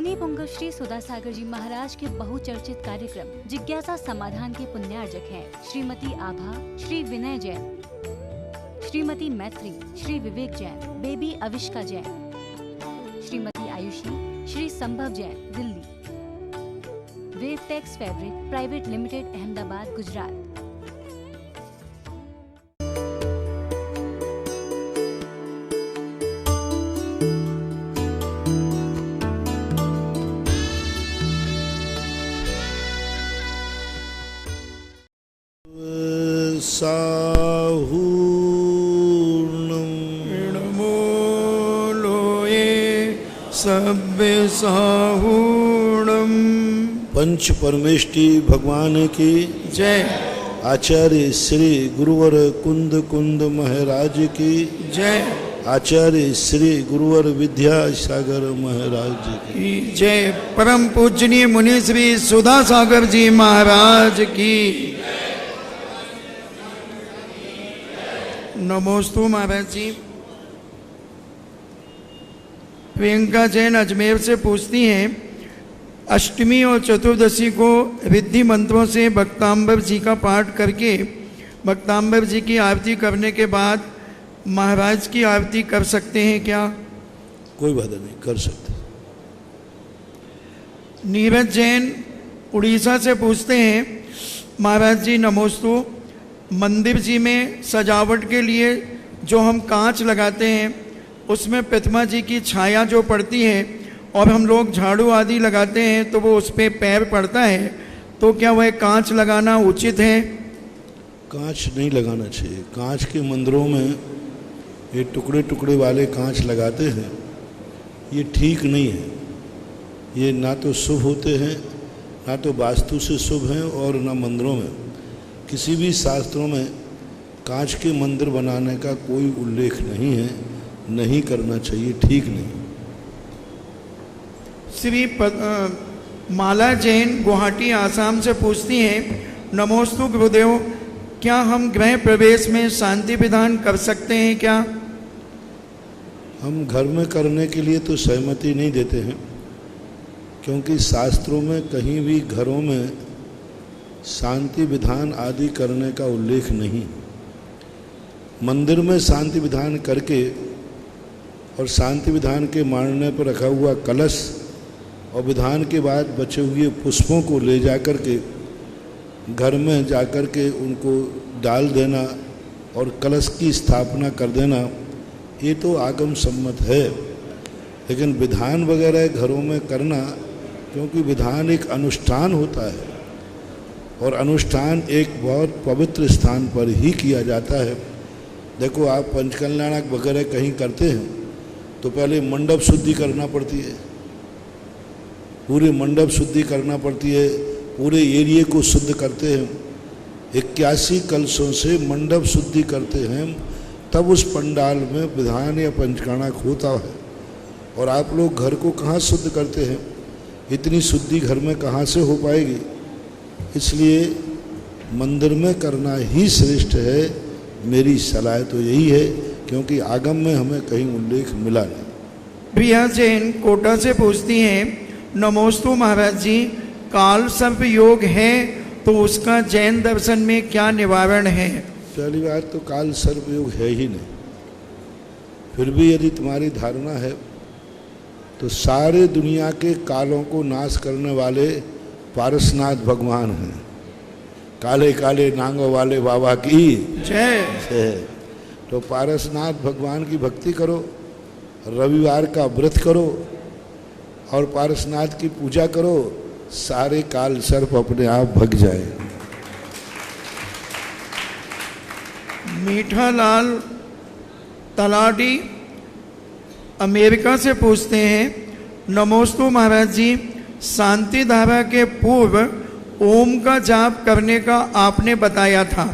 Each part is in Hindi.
मुनि पुंगव श्री सुधासागर जी महाराज के बहुचर्चित कार्यक्रम जिज्ञासा समाधान के पुण्यार्जक हैं श्रीमती आभा, श्री विनय Jain, Shrimati Maitri, Shri Vivek Jain, baby Avishka Jain, Shrimati Ayushi, Shri Sambhav Jain, Delhi. Wavetex fabric private limited, Ahmedabad, Gujarat. पंच परमेष्टि भगवान की जय। आचार्य श्री गुरुवर कुंद कुंद महाराज की जय। आचार्य श्री गुरुवर विद्यासागर महाराज की जय। परम पूजनीय मुनि श्री सुधासागर जी महाराज की नमोस्तु। महाराज जी, प्रियंका जैन अजमेर से पूछती हैं, अष्टमी और चतुर्दशी को रिद्धि मंत्रों से भक्तांबर जी का पाठ करके भक्तांबर जी की आरती करने के बाद महाराज की आरती कर सकते हैं क्या? कोई बात नहीं, कर सकते। नीरज जैन उड़ीसा से पूछते हैं, महाराज जी नमोस्तु, मंदिर जी में सजावट के लिए जो हम कांच लगाते हैं उसमें प्रतिमा जी की छाया जो पड़ती है और हम लोग झाड़ू आदि लगाते हैं तो वो उस पर पैर पड़ता है, तो क्या वह कांच लगाना उचित है? कांच नहीं लगाना चाहिए। कांच के मंदिरों में ये टुकड़े टुकड़े वाले कांच लगाते हैं, ये ठीक नहीं है। ये ना तो शुभ होते हैं, ना तो वास्तु से शुभ हैं, और ना मंदिरों में, किसी भी शास्त्रों में कांच के मंदिर बनाने का कोई उल्लेख नहीं है। नहीं करना चाहिए, ठीक नहीं। श्री माला जैन गुवाहाटी आसाम से पूछती हैं, नमोस्तु गुरुदेव, क्या हम गृह प्रवेश में शांति विधान कर सकते हैं क्या? हम घर में करने के लिए तो सहमति नहीं देते हैं, क्योंकि शास्त्रों में कहीं भी घरों में शांति विधान आदि करने का उल्लेख नहीं। मंदिर में शांति विधान करके और शांति विधान के मानने पर रखा हुआ कलश और विधान के बाद बचे हुए पुष्पों को ले जाकर के घर में जाकर के उनको डाल देना और कलश की स्थापना कर देना, ये तो आगम सम्मत है। लेकिन विधान वगैरह घरों में करना, क्योंकि विधान एक अनुष्ठान होता है और अनुष्ठान एक बहुत पवित्र स्थान पर ही किया जाता है। देखो, आप पंचकल्याणक वगैरह कहीं करते हैं तो पहले मंडप शुद्धि करना पड़ती है, पूरे मंडप शुद्धि करना पड़ती है, पूरे एरिए को शुद्ध करते हैं, 81 कलशों से मंडप शुद्धि करते हैं, तब उस पंडाल में विधान या पंचकल्याणक होता है। और आप लोग घर को कहाँ शुद्ध करते हैं? इतनी शुद्धि घर में कहाँ से हो पाएगी? इसलिए मंदिर में करना ही श्रेष्ठ है। मेरी सलाह तो यही है, क्योंकि आगम में हमें कहीं उल्लेख मिला नहीं। प्रिया जैन कोटा से पूछती हैं, नमोस्तु महाराज जी, काल सर्प योग है तो उसका जैन दर्शन में क्या निवारण है? पहली बात तो काल सर्प योग है ही नहीं। फिर भी यदि तुम्हारी धारणा है तो सारे दुनिया के कालों को नाश करने वाले पारसनाथ भगवान हैं। काले काले नांगों वाले बाबा की जय। तो पारसनाथ भगवान की भक्ति करो, रविवार का व्रत करो और पारसनाथ की पूजा करो, सारे काल सर्प अपने आप भग जाए। मीठा लाल तलाडी अमेरिका से पूछते हैं, नमोस्तु महाराज जी, शांति धारा के पूर्व ओम का जाप करने का आपने बताया था,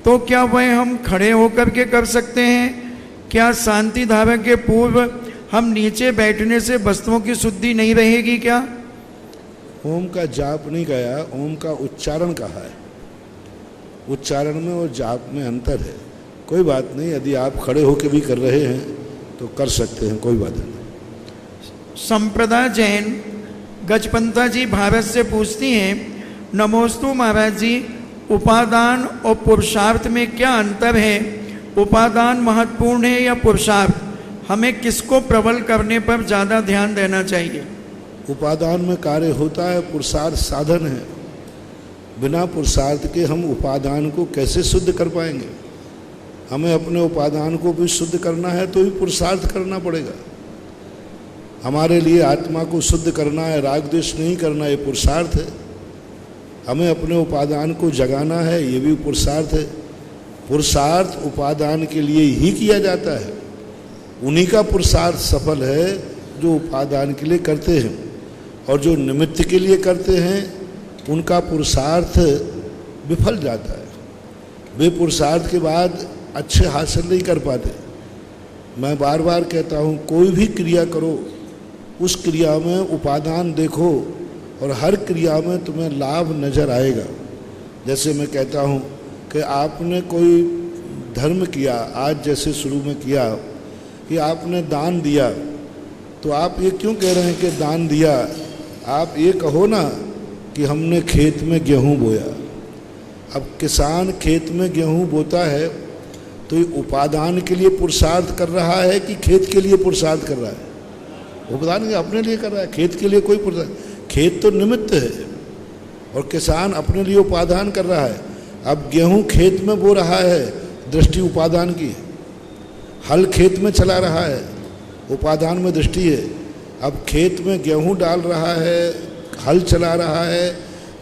तो क्या वह हम खड़े होकर के कर सकते हैं? क्या शांति धारा के पूर्व हम नीचे बैठने से वस्तुओं की शुद्धि नहीं रहेगी क्या? ओम का जाप नहीं कहा, ओम का उच्चारण कहा है। उच्चारण में और जाप में अंतर है। कोई बात नहीं, यदि आप खड़े होकर भी कर रहे हैं तो कर सकते हैं, कोई बात नहीं। संप्रदा जैन गजपंता जी भारत से पूछती हैं, नमोस्तु महाराज जी, उपादान और पुरुषार्थ में क्या अंतर है? उपादान महत्वपूर्ण है या पुरुषार्थ? हमें किसको प्रबल करने पर ज़्यादा ध्यान देना चाहिए? उपादान में कार्य होता है, पुरुषार्थ साधन है। बिना पुरुषार्थ के हम उपादान को कैसे शुद्ध कर पाएंगे? हमें अपने उपादान को भी शुद्ध करना है तो भी पुरुषार्थ करना पड़ेगा। हमारे लिए आत्मा को शुद्ध करना है, राग द्वेष नहीं करना, ये पुरुषार्थ है। हमें अपने उपादान को जगाना है, ये भी पुरुषार्थ है। पुरुषार्थ उपादान के लिए ही किया जाता है। उन्हीं का पुरुषार्थ सफल है जो उपादान के लिए करते हैं, और जो निमित्त के लिए करते हैं उनका पुरुषार्थ विफल जाता है। वे पुरुषार्थ के बाद अच्छे हासिल नहीं कर पाते। मैं बार बार कहता हूँ, कोई भी क्रिया करो, उस क्रिया में उपादान देखो और हर क्रिया में तुम्हें लाभ नज़र आएगा। जैसे मैं कहता हूँ कि आपने कोई धर्म किया, आज जैसे शुरू में किया कि आपने दान दिया, तो आप ये क्यों कह रहे हैं कि दान दिया? आप ये कहो ना कि हमने खेत में गेहूँ बोया। अब किसान खेत में गेहूँ बोता है तो ये उपादान के लिए पुरुषार्थ कर रहा है कि खेत के लिए पुरुषार्थ कर रहा है? उपादान के अपने लिए कर रहा है, खेत के लिए कोई पुरुषार्थ। खेत तो निमित्त है और किसान अपने लिए उपादान कर रहा है। अब गेहूं खेत में बो रहा है, दृष्टि उपादान की है। हल खेत में चला रहा है, उपादान में दृष्टि है। अब खेत में गेहूं डाल रहा है, हल चला रहा है,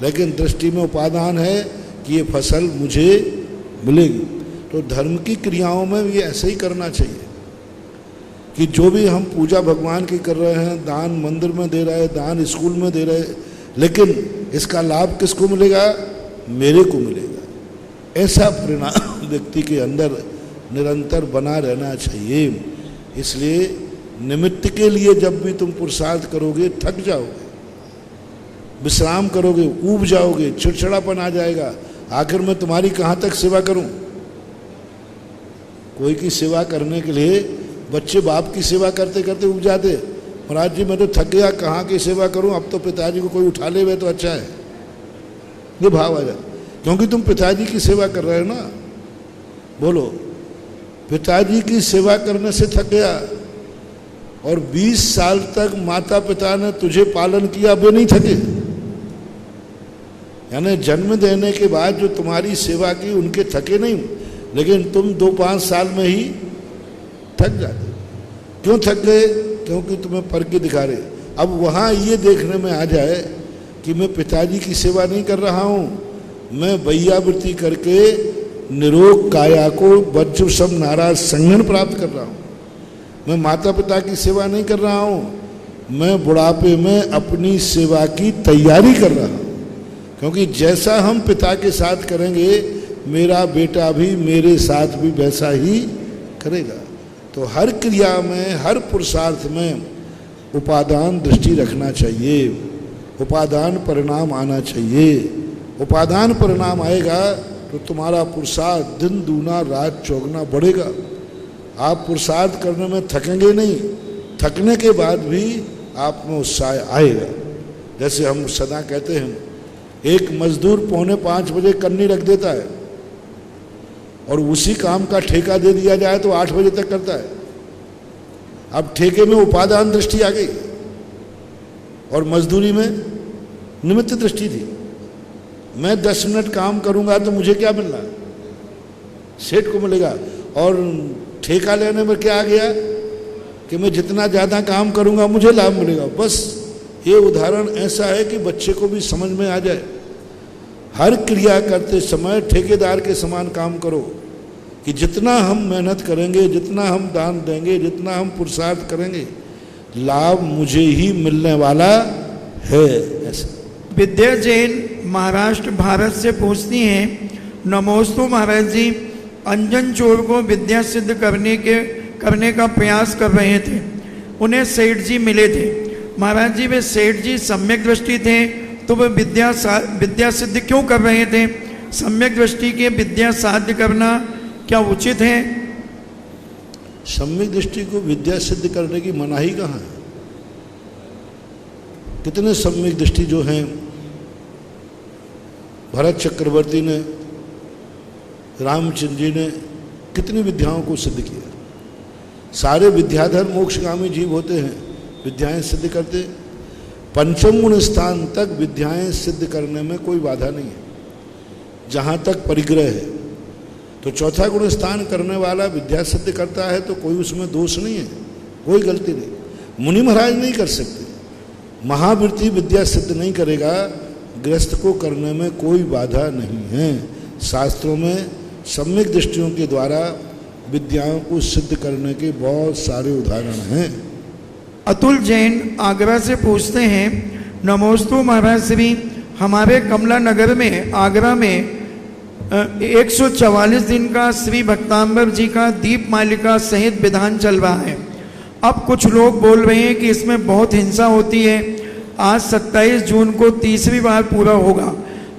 लेकिन दृष्टि में उपादान है कि ये फसल मुझे मिलेगी। तो धर्म की क्रियाओं में भी ऐसे ही करना चाहिए कि जो भी हम पूजा भगवान की कर रहे हैं, दान मंदिर में दे रहे हैं, दान स्कूल में दे रहे हैं, लेकिन इसका लाभ किसको मिलेगा? मेरे को मिलेगा। ऐसा परिणाम व्यक्ति के अंदर निरंतर बना रहना चाहिए। इसलिए निमित्त के लिए जब भी तुम पुरुषार्थ करोगे थक जाओगे, विश्राम करोगे, ऊब जाओगे, चिड़चिड़ापन आ जाएगा। आखिर मैं तुम्हारी कहाँ तक सेवा करूं? कोई की सेवा करने के लिए बच्चे बाप की सेवा करते करते उब जाते, महाराज जी मैं तो थक गया, कहाँ की सेवा करूं, अब तो पिताजी को कोई उठा ले हुए तो अच्छा है। ये भाव आ जाए, क्योंकि तुम पिताजी की सेवा कर रहे हो ना। बोलो, पिताजी की सेवा करने से थक गया और 20 साल तक माता पिता ने तुझे पालन किया, वे नहीं थके। यानी जन्म देने के बाद जो तुम्हारी सेवा की उनके थके नहीं, लेकिन तुम 2-5 साल में ही थक जाते। क्यों थक गए? क्योंकि तुम्हें पर के दिखा रहे। अब वहाँ ये देखने में आ जाए कि मैं पिताजी की सेवा नहीं कर रहा हूँ, मैं वैयावृत्ति करके निरोग काया को वज्र सब नाराज संगन प्राप्त कर रहा हूँ। मैं माता पिता की सेवा नहीं कर रहा हूँ, मैं बुढ़ापे में अपनी सेवा की तैयारी कर रहा हूँ। क्योंकि जैसा हम पिता के साथ करेंगे, मेरा बेटा भी मेरे साथ भी वैसा ही करेगा। तो हर क्रिया में, हर पुरुषार्थ में उपादान दृष्टि रखना चाहिए, उपादान परिणाम आना चाहिए। उपादान परिणाम आएगा तो तुम्हारा पुरुषार्थ दिन दूना रात चौगुना बढ़ेगा। आप पुरुषार्थ करने में थकेंगे नहीं, थकने के बाद भी आप में उत्साह आएगा। जैसे हम सदा कहते हैं, एक मजदूर 4:45 बजे करनी रख देता है और उसी काम का ठेका दे दिया जाए तो 8 बजे तक करता है। अब ठेके में उपादान दृष्टि आ गई और मजदूरी में निमित्त दृष्टि थी। मैं 10 मिनट काम करूंगा तो मुझे क्या मिलना है? सेठ को मिलेगा। और ठेका लेने में क्या आ गया कि मैं जितना ज़्यादा काम करूंगा मुझे लाभ मिलेगा। बस ये उदाहरण ऐसा है कि बच्चे को भी समझ में आ जाए। हर क्रिया करते समय ठेकेदार के समान काम करो कि जितना हम मेहनत करेंगे, जितना हम दान देंगे, जितना हम पुरुषार्थ करेंगे, लाभ मुझे ही मिलने वाला है। ऐसा विद्या जैन महाराष्ट्र भारत से पूछती हैं, नमोस्तु महाराज जी, अंजन चोर को विद्या सिद्ध करने का प्रयास कर रहे थे। उन्हें सेठ जी मिले थे। महाराज जी, वे सेठ जी सम्यक दृष्टि थे तो वे विद्या सिद्ध क्यों कर रहे थे? सम्यक दृष्टि के विद्या साध्य करना क्या उचित है? सम्यक दृष्टि को विद्या सिद्ध करने की मनाही कहाँ है? कितने सम्यक दृष्टि जो हैं भरत चक्रवर्ती ने, रामचंद्र जी ने कितनी विद्याओं को सिद्ध किया। सारे विद्याधर मोक्षगामी जीव होते हैं, विद्याएं सिद्ध करते। पंचम गुण स्थान तक विद्याएं सिद्ध करने में कोई बाधा नहीं है, जहाँ तक परिग्रह है। तो चौथा गुण स्थान करने वाला विद्या सिद्ध करता है तो कोई उसमें दोष नहीं है, कोई गलती नहीं। मुनि महाराज नहीं कर सकते, महावृत्ति विद्या सिद्ध नहीं करेगा, गृहस्थ को करने में कोई बाधा नहीं है। शास्त्रों में सम्यक दृष्टियों के द्वारा विद्याओं को सिद्ध करने के बहुत सारे उदाहरण हैं। अतुल जैन आगरा से पूछते हैं, नमोस्तु महाराज श्री, हमारे कमला नगर में आगरा में 144 दिन का श्री भक्तांबर जी का दीप मालिका सहित विधान चल रहा है। अब कुछ लोग बोल रहे हैं कि इसमें बहुत हिंसा होती है। आज 27 जून को तीसरी बार पूरा होगा।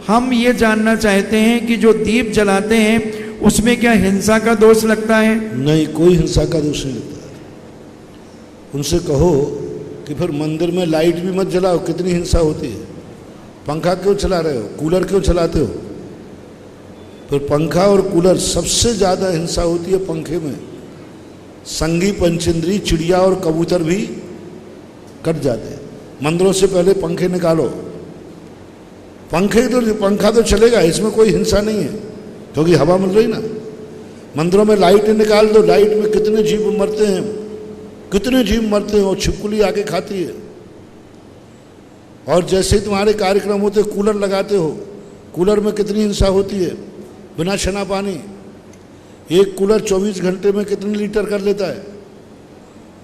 हम ये जानना चाहते हैं कि जो दीप जलाते हैं उसमें क्या हिंसा का दोष लगता है? नहीं, कोई हिंसा का दोष नहीं लगता। उनसे कहो कि फिर मंदिर में लाइट भी मत जलाओ, कितनी हिंसा होती है। पंखा क्यों चला रहे हो, कूलर क्यों चलाते हो? फिर पंखा और कूलर, सबसे ज़्यादा हिंसा होती है पंखे में। संगी पंचेंद्री चिड़िया और कबूतर भी कट जाते हैं। मंदिरों से पहले पंखे निकालो। पंखा तो चलेगा, इसमें कोई हिंसा नहीं है क्योंकि हवा मिल रही ना। मंदिरों में लाइट निकाल दो, लाइट में कितने जीव मरते हैं, कितने जीव मरते हैं, और छिपकली आके खाती है। और जैसे ही तुम्हारे कार्यक्रम होते कूलर लगाते हो, कूलर में कितनी हिंसा होती है, बिना छना पानी। एक कूलर 24 घंटे में कितने लीटर कर लेता है?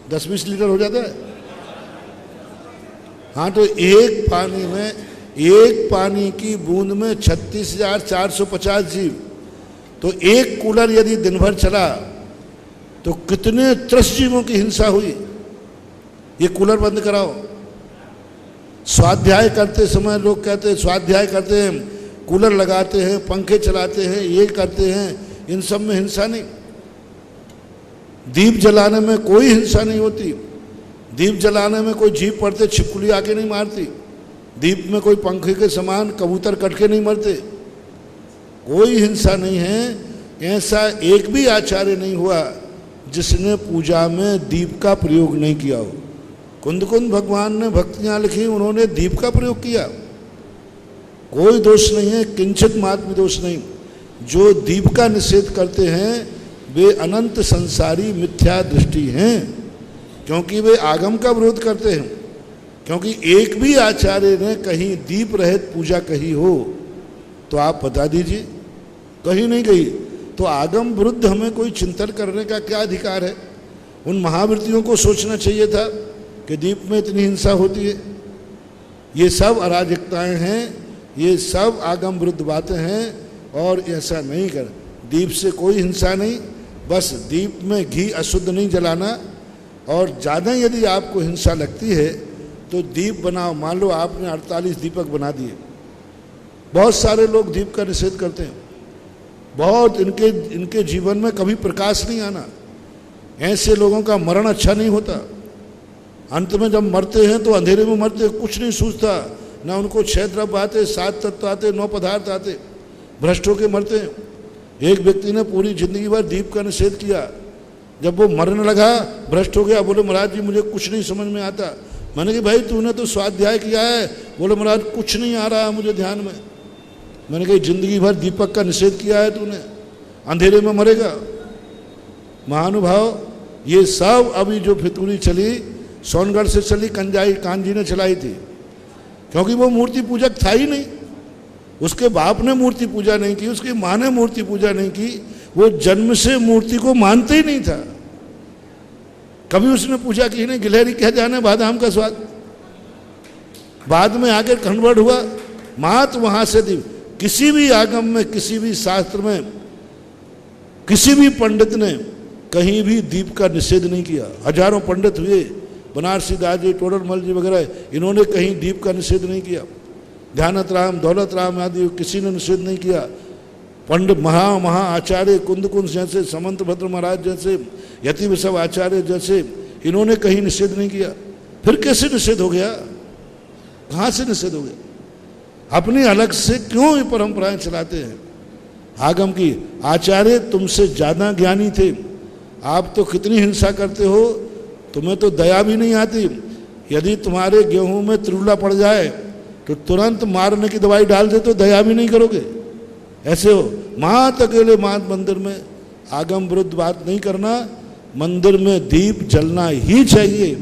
10-20 लीटर हो जाता है। हाँ, तो एक पानी की बूंद में 36,450 जीव। तो एक कूलर यदि दिन भर चला तो कितने 30 जीवों की हिंसा हुई। ये कूलर बंद कराओ। स्वाध्याय करते समय लोग कहते हैं स्वाध्याय करते हैं, कूलर लगाते हैं, पंखे चलाते हैं, ये करते हैं, इन सब में हिंसा नहीं। दीप जलाने में कोई हिंसा नहीं होती। दीप जलाने में कोई जीव पड़ते छिपकली आके नहीं मारती। दीप में कोई पंखे के समान कबूतर कट के नहीं मरते। कोई हिंसा नहीं है। ऐसा एक भी आचार्य नहीं हुआ जिसने पूजा में दीप का प्रयोग नहीं किया हो। कुंद भगवान ने भक्तियां लिखी, उन्होंने दीप का प्रयोग किया। कोई दोष नहीं है, किंचित मात्र भी दोष नहीं। जो दीप का निषेध करते हैं वे अनंत संसारी मिथ्या दृष्टि हैं, क्योंकि वे आगम का विरोध करते हैं। क्योंकि एक भी आचार्य ने कहीं दीप रहित पूजा कही हो तो आप बता दीजिए, कहीं नहीं गई। तो आगम विरुद्ध हमें कोई चिंतन करने का क्या अधिकार है? उन महावृत्तियों को सोचना चाहिए था कि दीप में इतनी हिंसा होती है। ये सब अराजकताएं हैं, ये सब आगम विरुद्ध बातें हैं। और ऐसा नहीं कर, दीप से कोई हिंसा नहीं। बस दीप में घी अशुद्ध नहीं जलाना। और ज़्यादा यदि आपको हिंसा लगती है तो दीप बनाओ। मान लो आपने 48 दीपक बना दिए। बहुत सारे लोग दीप का निषेध करते हैं। बहुत इनके जीवन में कभी प्रकाश नहीं आना। ऐसे लोगों का मरण अच्छा नहीं होता। अंत में जब मरते हैं तो अंधेरे में मरते, कुछ नहीं सूझता। ना उनको 6 द्रव्य आते, 7 तत्व आते, 9 पदार्थ आते, भ्रष्ट होके मरते हैं। एक व्यक्ति ने पूरी जिंदगी भर दीप का निषेध किया। जब वो मरने लगा भ्रष्ट हो गया। बोले महाराज जी मुझे कुछ नहीं समझ में आता। मैंने कहा भाई तूने तो स्वाध्याय किया है। बोले महाराज कुछ नहीं आ रहा है मुझे ध्यान में। मैंने कहा जिंदगी भर दीपक का निषेध किया है तूने, अंधेरे में मरेगा। महानुभाव, ये सब अभी जो फितूरी चली सोनगढ़ से चली, कांजी ने चलाई थी। क्योंकि वो मूर्ति पूजक था ही नहीं। उसके बाप ने मूर्ति पूजा नहीं की, उसकी माँ ने मूर्ति पूजा नहीं की। वो जन्म से मूर्ति को मानते ही नहीं था। कभी उसने पूजा की नहीं। गिलहरी कह जाने बादाम का स्वाद। बाद में आकर कन्वर्ट हुआ। मात वहां से दी। किसी भी आगम में, किसी भी शास्त्र में, किसी भी पंडित ने कहीं भी दीप का निषेध नहीं किया। हजारों पंडित हुए, बनारसी दास जी, टोडरमल जी वगैरह, इन्होंने कहीं दीप का निषेध नहीं किया। ध्यानत राम, दौलत राम आदि किसी ने निषेध नहीं किया। पंडित महा आचार्य कुंद जैसे, समंत भद्र महाराज जैसे, यति विशव आचार्य जैसे, इन्होंने कहीं निषेध नहीं किया। फिर कैसे निषेध हो गया? कहाँ से निषेध हो गया? अपनी अलग से क्यों ये परंपराएं चलाते हैं? आगम की आचार्य तुमसे ज्यादा ज्ञानी थे, आप तो कितनी हिंसा करते हो, तुम्हें तो दया भी नहीं आती। यदि तुम्हारे गेहूं में त्रुला पड़ जाए तो तुरंत मारने की दवाई डाल दे, तो दया भी नहीं करोगे। ऐसे हो मात अकेले मात मंदिर में आगम विरुद्ध बात नहीं करना, मंदिर में दीप जलना ही चाहिए।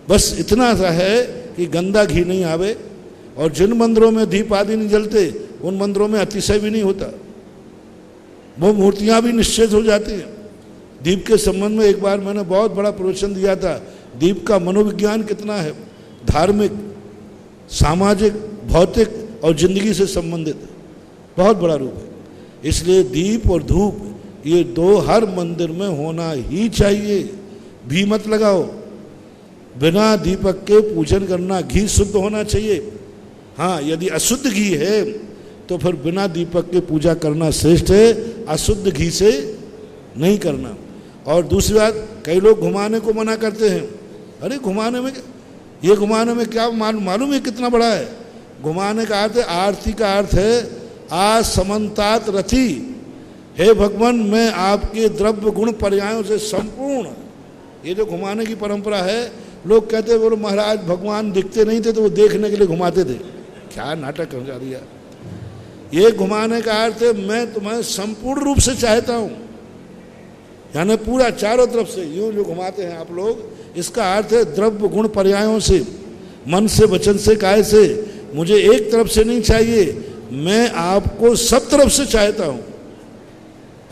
बस इतना सा है कि गंदा घी नहीं आवे, और जिन मंदिरों में दीप आदि नहीं जलते उन मंदिरों में अतिशय भी नहीं होता, वो मूर्तियां भी निश्चित हो जाती हैं। दीप के संबंध में एक बार मैंने बहुत बड़ा प्रवचन दिया था। दीप का मनोविज्ञान कितना है, धार्मिक, सामाजिक, भौतिक और जिंदगी से संबंधित बहुत बड़ा रूप है। इसलिए दीप और धूप ये दो हर मंदिर में होना ही चाहिए। भी मत लगाओ, बिना दीपक के पूजन करना। घी शुद्ध होना चाहिए। हाँ, यदि अशुद्ध घी है तो फिर बिना दीपक के पूजा करना श्रेष्ठ है, अशुद्ध घी से नहीं करना। और दूसरी बात, कई लोग घुमाने को मना करते हैं। अरे घुमाने में, ये घुमाने में क्या मालूम है कितना बड़ा है? घुमाने का अर्थ है, आरती का अर्थ है आसमंतात रथी। हे भगवान, मैं आपके द्रव्य गुण पर्यायों से संपूर्ण। ये जो घुमाने की परंपरा है, लोग कहते बोलो महाराज भगवान दिखते नहीं थे तो वो देखने के लिए घुमाते थे। क्या नाटक समझा दिया। ये घुमाने का अर्थ है मैं तुम्हें संपूर्ण रूप से चाहता हूं, यानी पूरा चारों तरफ से यूं जो घुमाते हैं आप लोग, इसका अर्थ है द्रव्य गुण पर्यायों से, मन से, वचन से, काय से। मुझे एक तरफ से नहीं चाहिए, मैं आपको सब तरफ से चाहता हूं।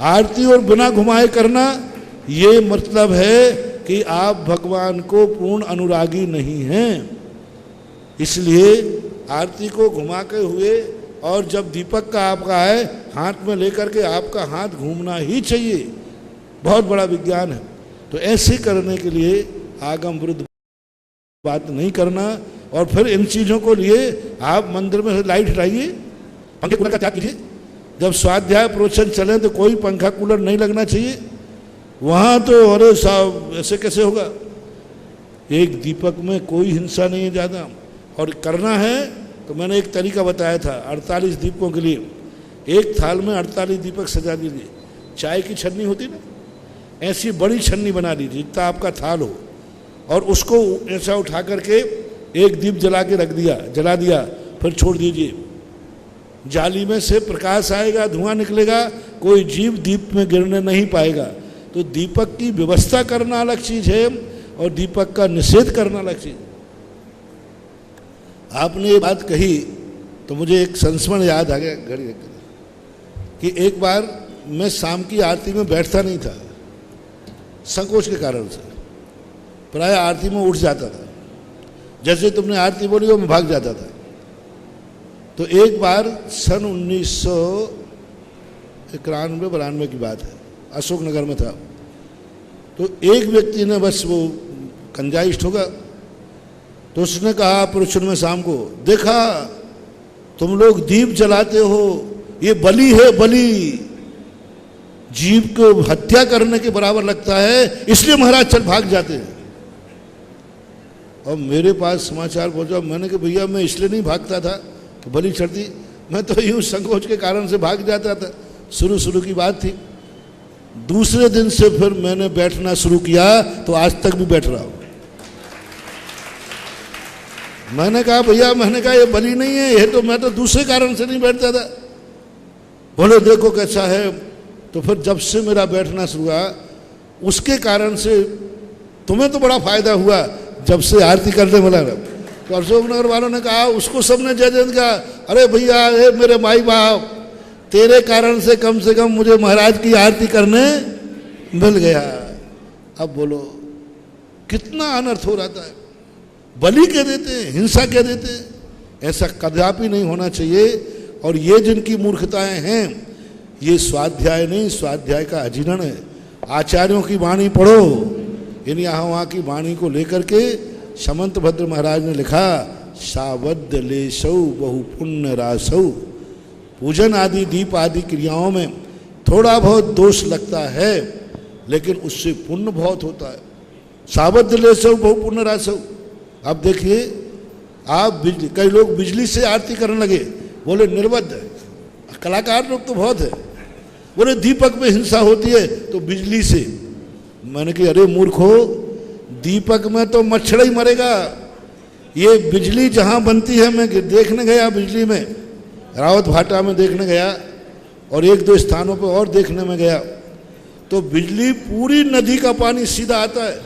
आरती और बिना घुमाए करना, ये मतलब है कि आप भगवान को पूर्ण अनुरागी नहीं हैं। इसलिए आरती को घुमा के हुए और जब दीपक का आपका है हाथ में लेकर के आपका हाथ घूमना ही चाहिए। बहुत बड़ा विज्ञान है। तो ऐसे करने के लिए आगम विरुद्ध बात नहीं करना। और फिर इन चीज़ों को लिए आप मंदिर में लाइट हटाइए, पंखे कूलर का त्याग कीजिए। जब स्वाध्याय प्रवचन चले तो कोई पंखा कूलर नहीं लगना चाहिए। वहाँ तो अरे साहब ऐसे कैसे होगा? एक दीपक में कोई हिंसा नहीं है ज़्यादा। और करना है तो मैंने एक तरीका बताया था 48 दीपकों के लिए। एक थाल में 48 दीपक सजा दीजिए। चाय की छन्नी होती ना, ऐसी बड़ी छन्नी बना लीजिए जितना आपका थाल हो, और उसको ऐसा उठा करके एक दीप जला के रख दिया, जला दिया, फिर छोड़ दीजिए। जाली में से प्रकाश आएगा, धुआं निकलेगा, कोई जीव दीप में गिरने नहीं पाएगा। तो दीपक की व्यवस्था करना अलग चीज़ है और दीपक का निषेध करना अलग चीज़। आपने ये बात कही तो मुझे एक संस्मरण याद आ गया घड़ी कि एक बार मैं शाम की आरती में बैठता नहीं था, संकोच के कारण से। प्राय आरती में उठ जाता था, जैसे तुमने आरती बोली वो मैं भाग जाता था। तो एक बार सन 1991-92 की बात है, अशोक नगर में था। तो एक व्यक्ति ने, बस वो कंजाइस्ट होगा, तो उसने कहा प्रवचन में शाम को, देखा तुम लोग दीप जलाते हो, ये बलि है, बलि, जीव को हत्या करने के बराबर लगता है, इसलिए महाराज चल भाग जाते हैं। और मेरे पास समाचार पहुंचा। मैंने कहा भैया मैं इसलिए नहीं भागता था कि बलि चढ़ती, मैं तो यूं संकोच के कारण से भाग जाता था। शुरू की बात थी। दूसरे दिन से फिर मैंने बैठना शुरू किया तो आज तक भी बैठ रहा हूं। मैंने कहा भैया, मैंने कहा ये बलि नहीं है, ये तो मैं तो दूसरे कारण से नहीं बैठता था। बोले देखो कैसा है। तो फिर जब से मेरा बैठना शुरू हुआ, उसके कारण से तुम्हें तो बड़ा फायदा हुआ जब से आरती करने वाला। तो अशोक नगर वालों ने कहा, उसको सबने जय जय कहा, अरे भैया हे मेरे माई बाप, तेरे कारण से कम मुझे महाराज की आरती करने मिल गया। अब बोलो कितना अनर्थ हो रहा है। बलि कह देते हैं, हिंसा कह देते हैं। ऐसा कदापि नहीं होना चाहिए। और ये जिनकी मूर्खताएं हैं, ये स्वाध्याय नहीं, स्वाध्याय का अजीर्ण है। आचार्यों की वाणी पढ़ो। इन यहाँ वहाँ की वाणी को लेकर के समंत भद्र महाराज ने लिखा, सावध लेसौ बहु पुण्य रासौ। पूजन आदि दीप आदि क्रियाओं में थोड़ा बहुत दोष लगता है, लेकिन उससे पुण्य बहुत होता है। सावध लेसौ बहु पुण्य रासौ। अब देखिए आप कई लोग बिजली से आरती करने लगे, बोले निर्बद्ध है, कलाकार लोग तो बहुत है, बोले दीपक में हिंसा होती है तो बिजली से। मैंने कहा अरे मूर्खो, दीपक में तो मच्छर ही मरेगा, ये बिजली जहां बनती है, मैं देखने गया बिजली में, रावत भाटा में देखने गया और एक दो स्थानों पर और देखने में गया, तो बिजली पूरी नदी का पानी सीधा आता है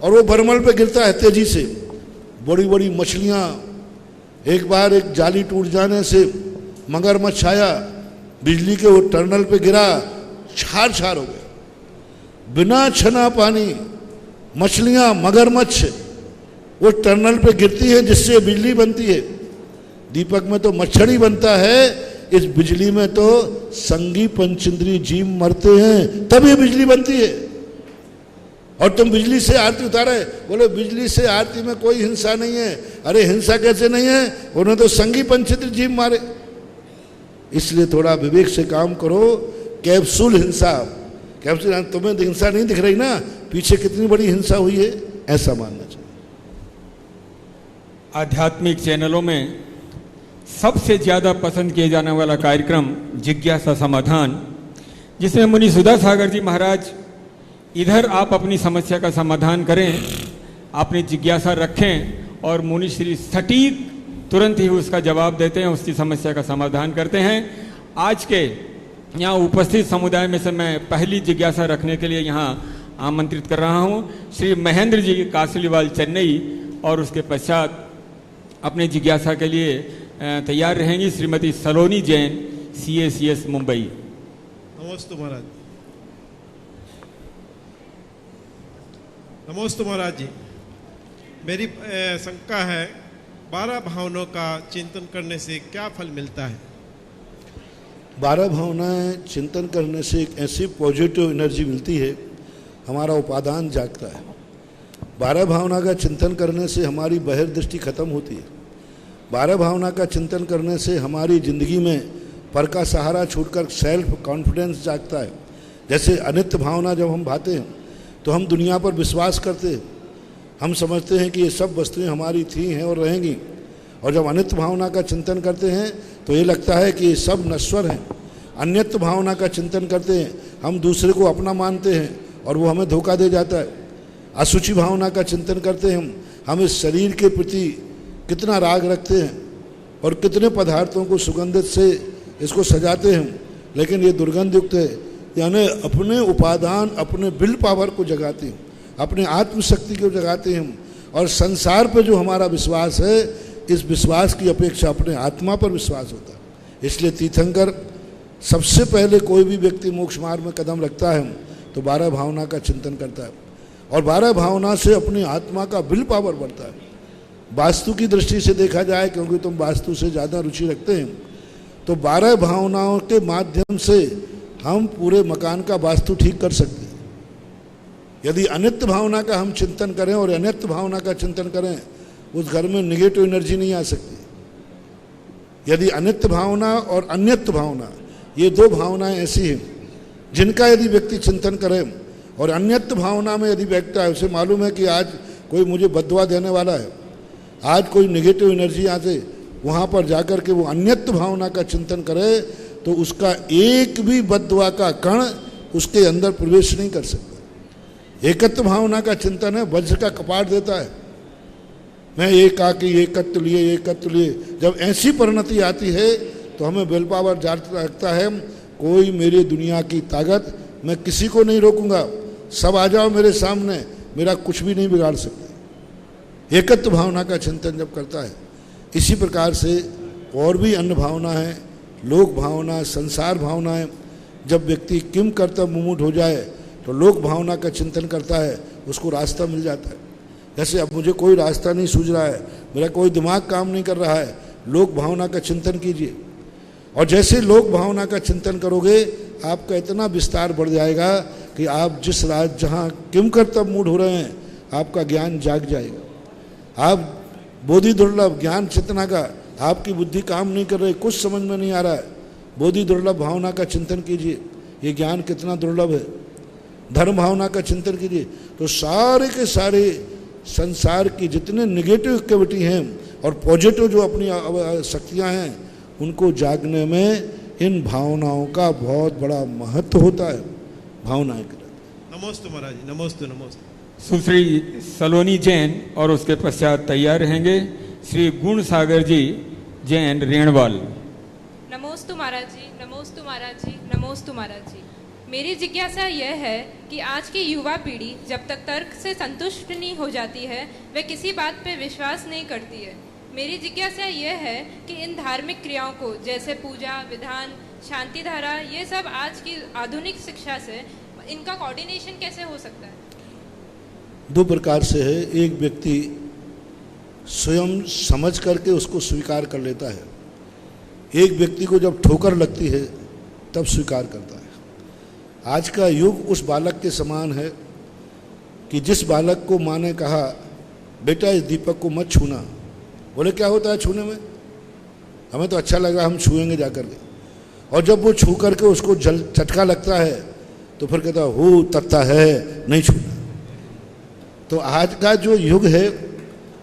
और वो बरमल पे गिरता है तेजी से, बड़ी बड़ी मछलियां। एक बार एक जाली टूट जाने से मगरमच्छ आया, बिजली के वो टर्नल पे गिरा, छार छार हो गया, बिना छना पानी मछलियां मगरमच्छ वो टर्नल पे गिरती है जिससे बिजली बनती है। दीपक में तो मच्छर ही बनता है, इस बिजली में तो संगी पंचेंद्रिय जीव मरते हैं तब ये बिजली बनती है। और तुम बिजली से आरती उतारे, बोले बिजली से आरती में कोई हिंसा नहीं है। अरे हिंसा कैसे नहीं है, उन्होंने तो संगी पंचेंद्रिय जीव मारे। इसलिए थोड़ा विवेक से काम करो। कैप्सूल हिंसा, कैप्सूल तुम्हें हिंसा नहीं दिख रही ना, पीछे कितनी बड़ी हिंसा हुई है, ऐसा मानना चाहिए। आध्यात्मिक चैनलों में सबसे ज़्यादा पसंद किए जाने वाला कार्यक्रम जिज्ञासा समाधान, जिसमें मुनि सुधा सागर जी महाराज इधर आप अपनी समस्या का समाधान करें, अपनी जिज्ञासा रखें और मुनि श्री सटीक तुरंत ही उसका जवाब देते हैं, उसकी समस्या का समाधान करते हैं। आज के यहाँ उपस्थित समुदाय में से मैं पहली जिज्ञासा रखने के लिए यहाँ आमंत्रित कर रहा हूँ श्री महेंद्र जी कासलीवाल चेन्नई, और उसके पश्चात अपने जिज्ञासा के लिए तैयार रहेंगी श्रीमती सलोनी जैन CACS मुंबई। नमस्ते महाराज। नमस्ते महाराज जी, मेरी शंका है 12 भावनाओं का चिंतन करने से क्या फल मिलता है? 12 भावनाएं चिंतन करने से एक ऐसी पॉजिटिव एनर्जी मिलती है, हमारा उपादान जागता है। 12 भावना का चिंतन करने से हमारी बहिर्दृष्टि खत्म होती है। 12 भावना का चिंतन करने से हमारी जिंदगी में पर का सहारा छूटकर सेल्फ कॉन्फिडेंस जागता है। जैसे अनित्य भावना जब हम भाते हैं तो हम दुनिया पर विश्वास करते हैं, हम समझते हैं कि ये सब वस्तुएं हमारी थी हैं और रहेंगी। और जब अनित्य भावना का चिंतन करते हैं तो ये लगता है कि ये सब नश्वर हैं। अन्यत्व भावना का चिंतन करते हैं, हम दूसरे को अपना मानते हैं और वो हमें धोखा दे जाता है। असुचि भावना का चिंतन करते हैं, हम इस शरीर के प्रति कितना राग रखते हैं और कितने पदार्थों को सुगंधित से इसको सजाते हैं, लेकिन ये दुर्गंध युक्त है। यानी अपने उपादान, अपने विल पावर को जगाते हैं, अपने आत्मशक्ति को जगाते हैं। और संसार पर जो हमारा विश्वास है, इस विश्वास की अपेक्षा अपने आत्मा पर विश्वास होता है। इसलिए तीर्थंकर सबसे पहले कोई भी व्यक्ति मोक्ष मार्ग में कदम रखता है तो 12 भावना का चिंतन करता है, और 12 भावना से अपनी आत्मा का विल पावर बढ़ता है। वास्तु की दृष्टि से देखा जाए, क्योंकि तुम वास्तु से ज़्यादा रुचि रखते हैं, तो 12 भावनाओं के माध्यम से हम पूरे मकान का वास्तु ठीक कर सकते हैं। यदि अनित्य भावना का हम चिंतन करें और अनित्य भावना का चिंतन करें, उस घर में निगेटिव एनर्जी नहीं आ सकती। यदि अनित्य भावना और अन्यत्व भावना, ये दो भावनाएं ऐसी हैं जिनका यदि व्यक्ति चिंतन करे, और अन्यत्व भावना में यदि व्यक्ति है, उसे मालूम है कि आज कोई मुझे बद्दुआ देने वाला है, आज कोई नेगेटिव एनर्जी आते, वहाँ पर जाकर के वो अन्यत्व भावना का चिंतन करे तो उसका एक भी बद्दुआ का कण उसके अंदर प्रवेश नहीं कर सकता। एकत्व भावना का चिंतन है, वज्र का कपाट देता है, मैं एक आके एकत्व लिए। जब ऐसी परिणति आती है तो हमें विल पावर जाता रखता है, कोई मेरी दुनिया की ताकत, मैं किसी को नहीं रोकूंगा, सब आ जाओ मेरे सामने, मेरा कुछ भी नहीं बिगाड़ सकते। एकत्व भावना का चिंतन जब करता है, इसी प्रकार से और भी अन्य भावना है, लोक भावना, संसार भावनाएं। जब व्यक्ति किम कर्तव्य मुमुट हो जाए तो लोक भावना का चिंतन करता है, उसको रास्ता मिल जाता है। जैसे अब मुझे कोई रास्ता नहीं सूझ रहा है, मेरा कोई दिमाग काम नहीं कर रहा है, लोक भावना का चिंतन कीजिए, और जैसे लोक भावना का चिंतन करोगे आपका इतना विस्तार बढ़ जाएगा कि आप जिस रात जहाँ किम कर्तव्य मूड हो रहे हैं, आपका ज्ञान जाग जाएगा। आप बोधि दुर्लभ ज्ञान चेतना का, आपकी बुद्धि काम नहीं कर रही, कुछ समझ में नहीं आ रहा है, बोधि दुर्लभ भावना का चिंतन कीजिए, ये ज्ञान कितना दुर्लभ है। धर्म भावना का चिंतन कीजिए, तो सारे के सारे संसार की जितने निगेटिव एक्टिविटी हैं और पॉजिटिव जो अपनी शक्तियाँ हैं उनको जागने में इन भावनाओं का बहुत बड़ा महत्व होता है। भावनाएं के नमोस्तु महाराज जी, नमोस्तु नमोस्तु। सुश्री सलोनी जैन और उसके पश्चात तैयार रहेंगे श्री गुण सागर जी जैन रेणवाल। नमोस्तु महाराज जी, नमोस्तु महाराज जी, नमोस्तु महाराज जी। मेरी जिज्ञासा यह है कि आज की युवा पीढ़ी जब तक तर्क से संतुष्ट नहीं हो जाती है वह किसी बात पे विश्वास नहीं करती है। मेरी जिज्ञासा यह है कि इन धार्मिक क्रियाओं को जैसे पूजा विधान, शांति धारा, ये सब आज की आधुनिक शिक्षा से इनका कोऑर्डिनेशन कैसे हो सकता है? दो प्रकार से है। एक व्यक्ति स्वयं समझ करके उसको स्वीकार कर लेता है, एक व्यक्ति को जब ठोकर लगती है तब स्वीकार करता है। आज का युग उस बालक के समान है कि जिस बालक को माँ ने कहा बेटा इस दीपक को मत छूना, बोले क्या होता है छूने में, हमें तो अच्छा लगा हम छुएंगे जा कर के, और जब वो छू करके उसको जल चटका लगता है तो फिर कहता हो तत्ता है नहीं छूना। तो आज का जो युग है,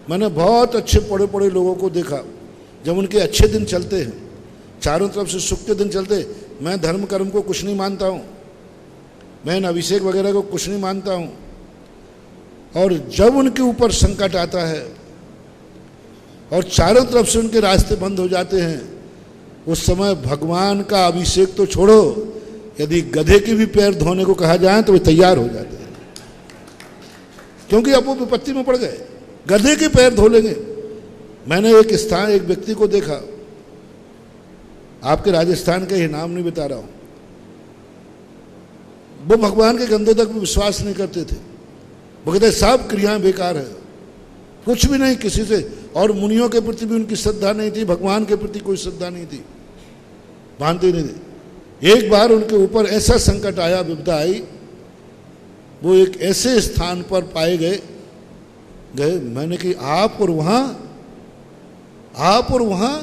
मैंने बहुत अच्छे पढ़े पढ़े लोगों को देखा, जब उनके अच्छे दिन चलते हैं, चारों तरफ से सुख के दिन चलते, मैं धर्म कर्म को कुछ नहीं मानता हूँ, मैं अभिषेक वगैरह को कुछ नहीं मानता हूँ, और जब उनके ऊपर संकट आता है और चारों तरफ से उनके रास्ते बंद हो जाते हैं, उस समय भगवान का अभिषेक तो छोड़ो, यदि गधे के भी पैर धोने को कहा जाए तो वे तैयार हो जाते हैं, क्योंकि अब वो विपत्ति में पड़ गए, गधे के पैर धो लेंगे। मैंने एक व्यक्ति को देखा, आपके राजस्थान का ये नाम नहीं बता रहा हूं, वो भगवान के गंदों तक भी विश्वास नहीं करते थे। वो कहते सब क्रियाएं बेकार है, कुछ भी नहीं किसी से, और मुनियों के प्रति भी उनकी श्रद्धा नहीं थी, भगवान के प्रति कोई श्रद्धा नहीं थी, मानते नहीं थे। एक बार उनके ऊपर ऐसा संकट आया, विपदा आई, वो एक ऐसे स्थान पर पाए गए, मैंने कि आप और वहां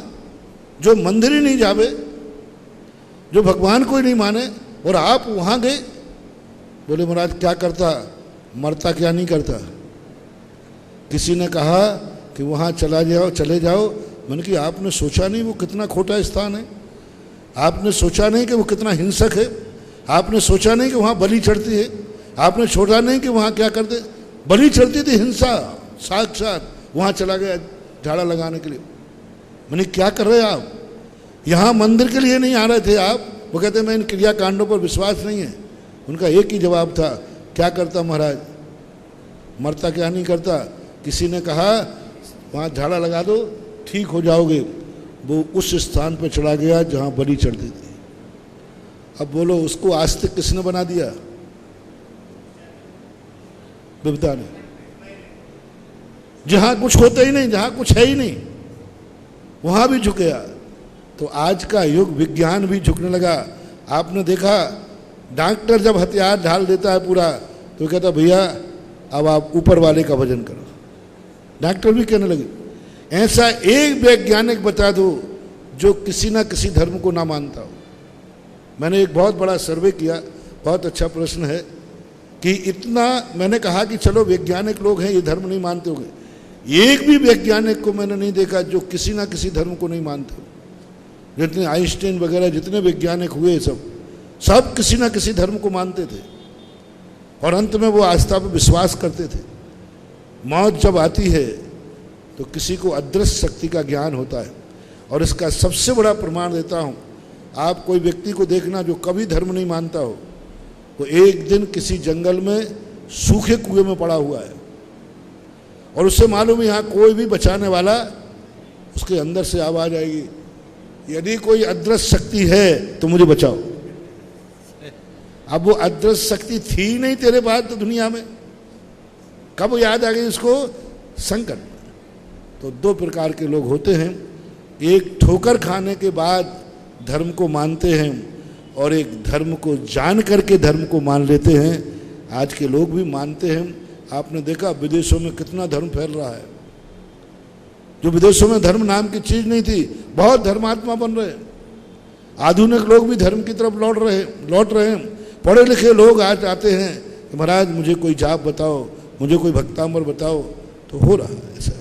जो मंदिर ही नहीं जावे, जो भगवान को ही नहीं माने, और आप वहां गए। बोले महाराज क्या करता, मरता क्या नहीं करता। किसी ने कहा कि वहां चले जाओ। मैंने कि आपने सोचा नहीं वो कितना खोटा स्थान है, आपने सोचा नहीं कि वो कितना हिंसक है, आपने सोचा नहीं कि वहां बलि चढ़ती है, आपने सोचा नहीं कि वहां क्या करते, बलि चढ़ती थी, हिंसा साक्षात। वहां चला गया झाड़ा लगाने के लिए। मैंने क्या कर रहे आप, यहाँ मंदिर के लिए नहीं आ रहे थे आप। वो कहते मैं इन क्रिया कांडों पर विश्वास नहीं है। उनका एक ही जवाब था, क्या करता महाराज, मरता क्या नहीं करता। किसी ने कहा वहाँ झाड़ा लगा दो ठीक हो जाओगे, वो उस स्थान पर चला गया जहाँ बलि चढ़ती थी। अब बोलो उसको आस्तिक किसने बना दिया, विपदा ने। जहाँ कुछ होता ही नहीं, जहाँ कुछ है ही नहीं, वहाँ भी झुक गया। तो आज का युग विज्ञान भी झुकने लगा। आपने देखा डॉक्टर जब हथियार ढाल देता है पूरा, तो कहता भैया अब आप ऊपर वाले का भजन करो। डॉक्टर भी कहने लगे। ऐसा एक वैज्ञानिक बता दो जो किसी ना किसी धर्म को ना मानता हो। मैंने एक बहुत बड़ा सर्वे किया, बहुत अच्छा प्रश्न है कि इतना, मैंने कहा कि चलो वैज्ञानिक लोग हैं, ये धर्म नहीं मानते होंगे, एक भी वैज्ञानिक को मैंने नहीं देखा जो किसी ना किसी धर्म को नहीं मानते। जितने आइंस्टाइन वगैरह जितने वैज्ञानिक हुए सब किसी ना किसी धर्म को मानते थे, और अंत में वो आस्था पर विश्वास करते थे। मौत जब आती है तो किसी को अदृश्य शक्ति का ज्ञान होता है, और इसका सबसे बड़ा प्रमाण देता हूँ। आप कोई व्यक्ति को देखना जो कभी धर्म नहीं मानता हो, वो एक दिन किसी जंगल में सूखे कुएं में पड़ा हुआ है, और उससे मालूम है यहाँ कोई भी बचाने वाला, उसके अंदर से आवाज आएगी, यदि कोई अदृश्य शक्ति है तो मुझे बचाओ। अब वो अदृश्य शक्ति थी नहीं तेरे पास तो दुनिया में, कब याद आ गई उसको, संकट। तो दो प्रकार के लोग होते हैं, एक ठोकर खाने के बाद धर्म को मानते हैं, और एक धर्म को जान करके धर्म को मान लेते हैं। आज के लोग भी मानते हैं। आपने देखा विदेशों में कितना धर्म फैल रहा है। जो विदेशों में धर्म नाम की चीज नहीं थी, बहुत धर्मात्मा बन रहे हैं। आधुनिक लोग भी धर्म की तरफ लौट रहे हैं। पढ़े लिखे लोग आज आते हैं कि महाराज मुझे कोई जाप बताओ, मुझे कोई भक्तांबर बताओ, तो हो रहा है ऐसा।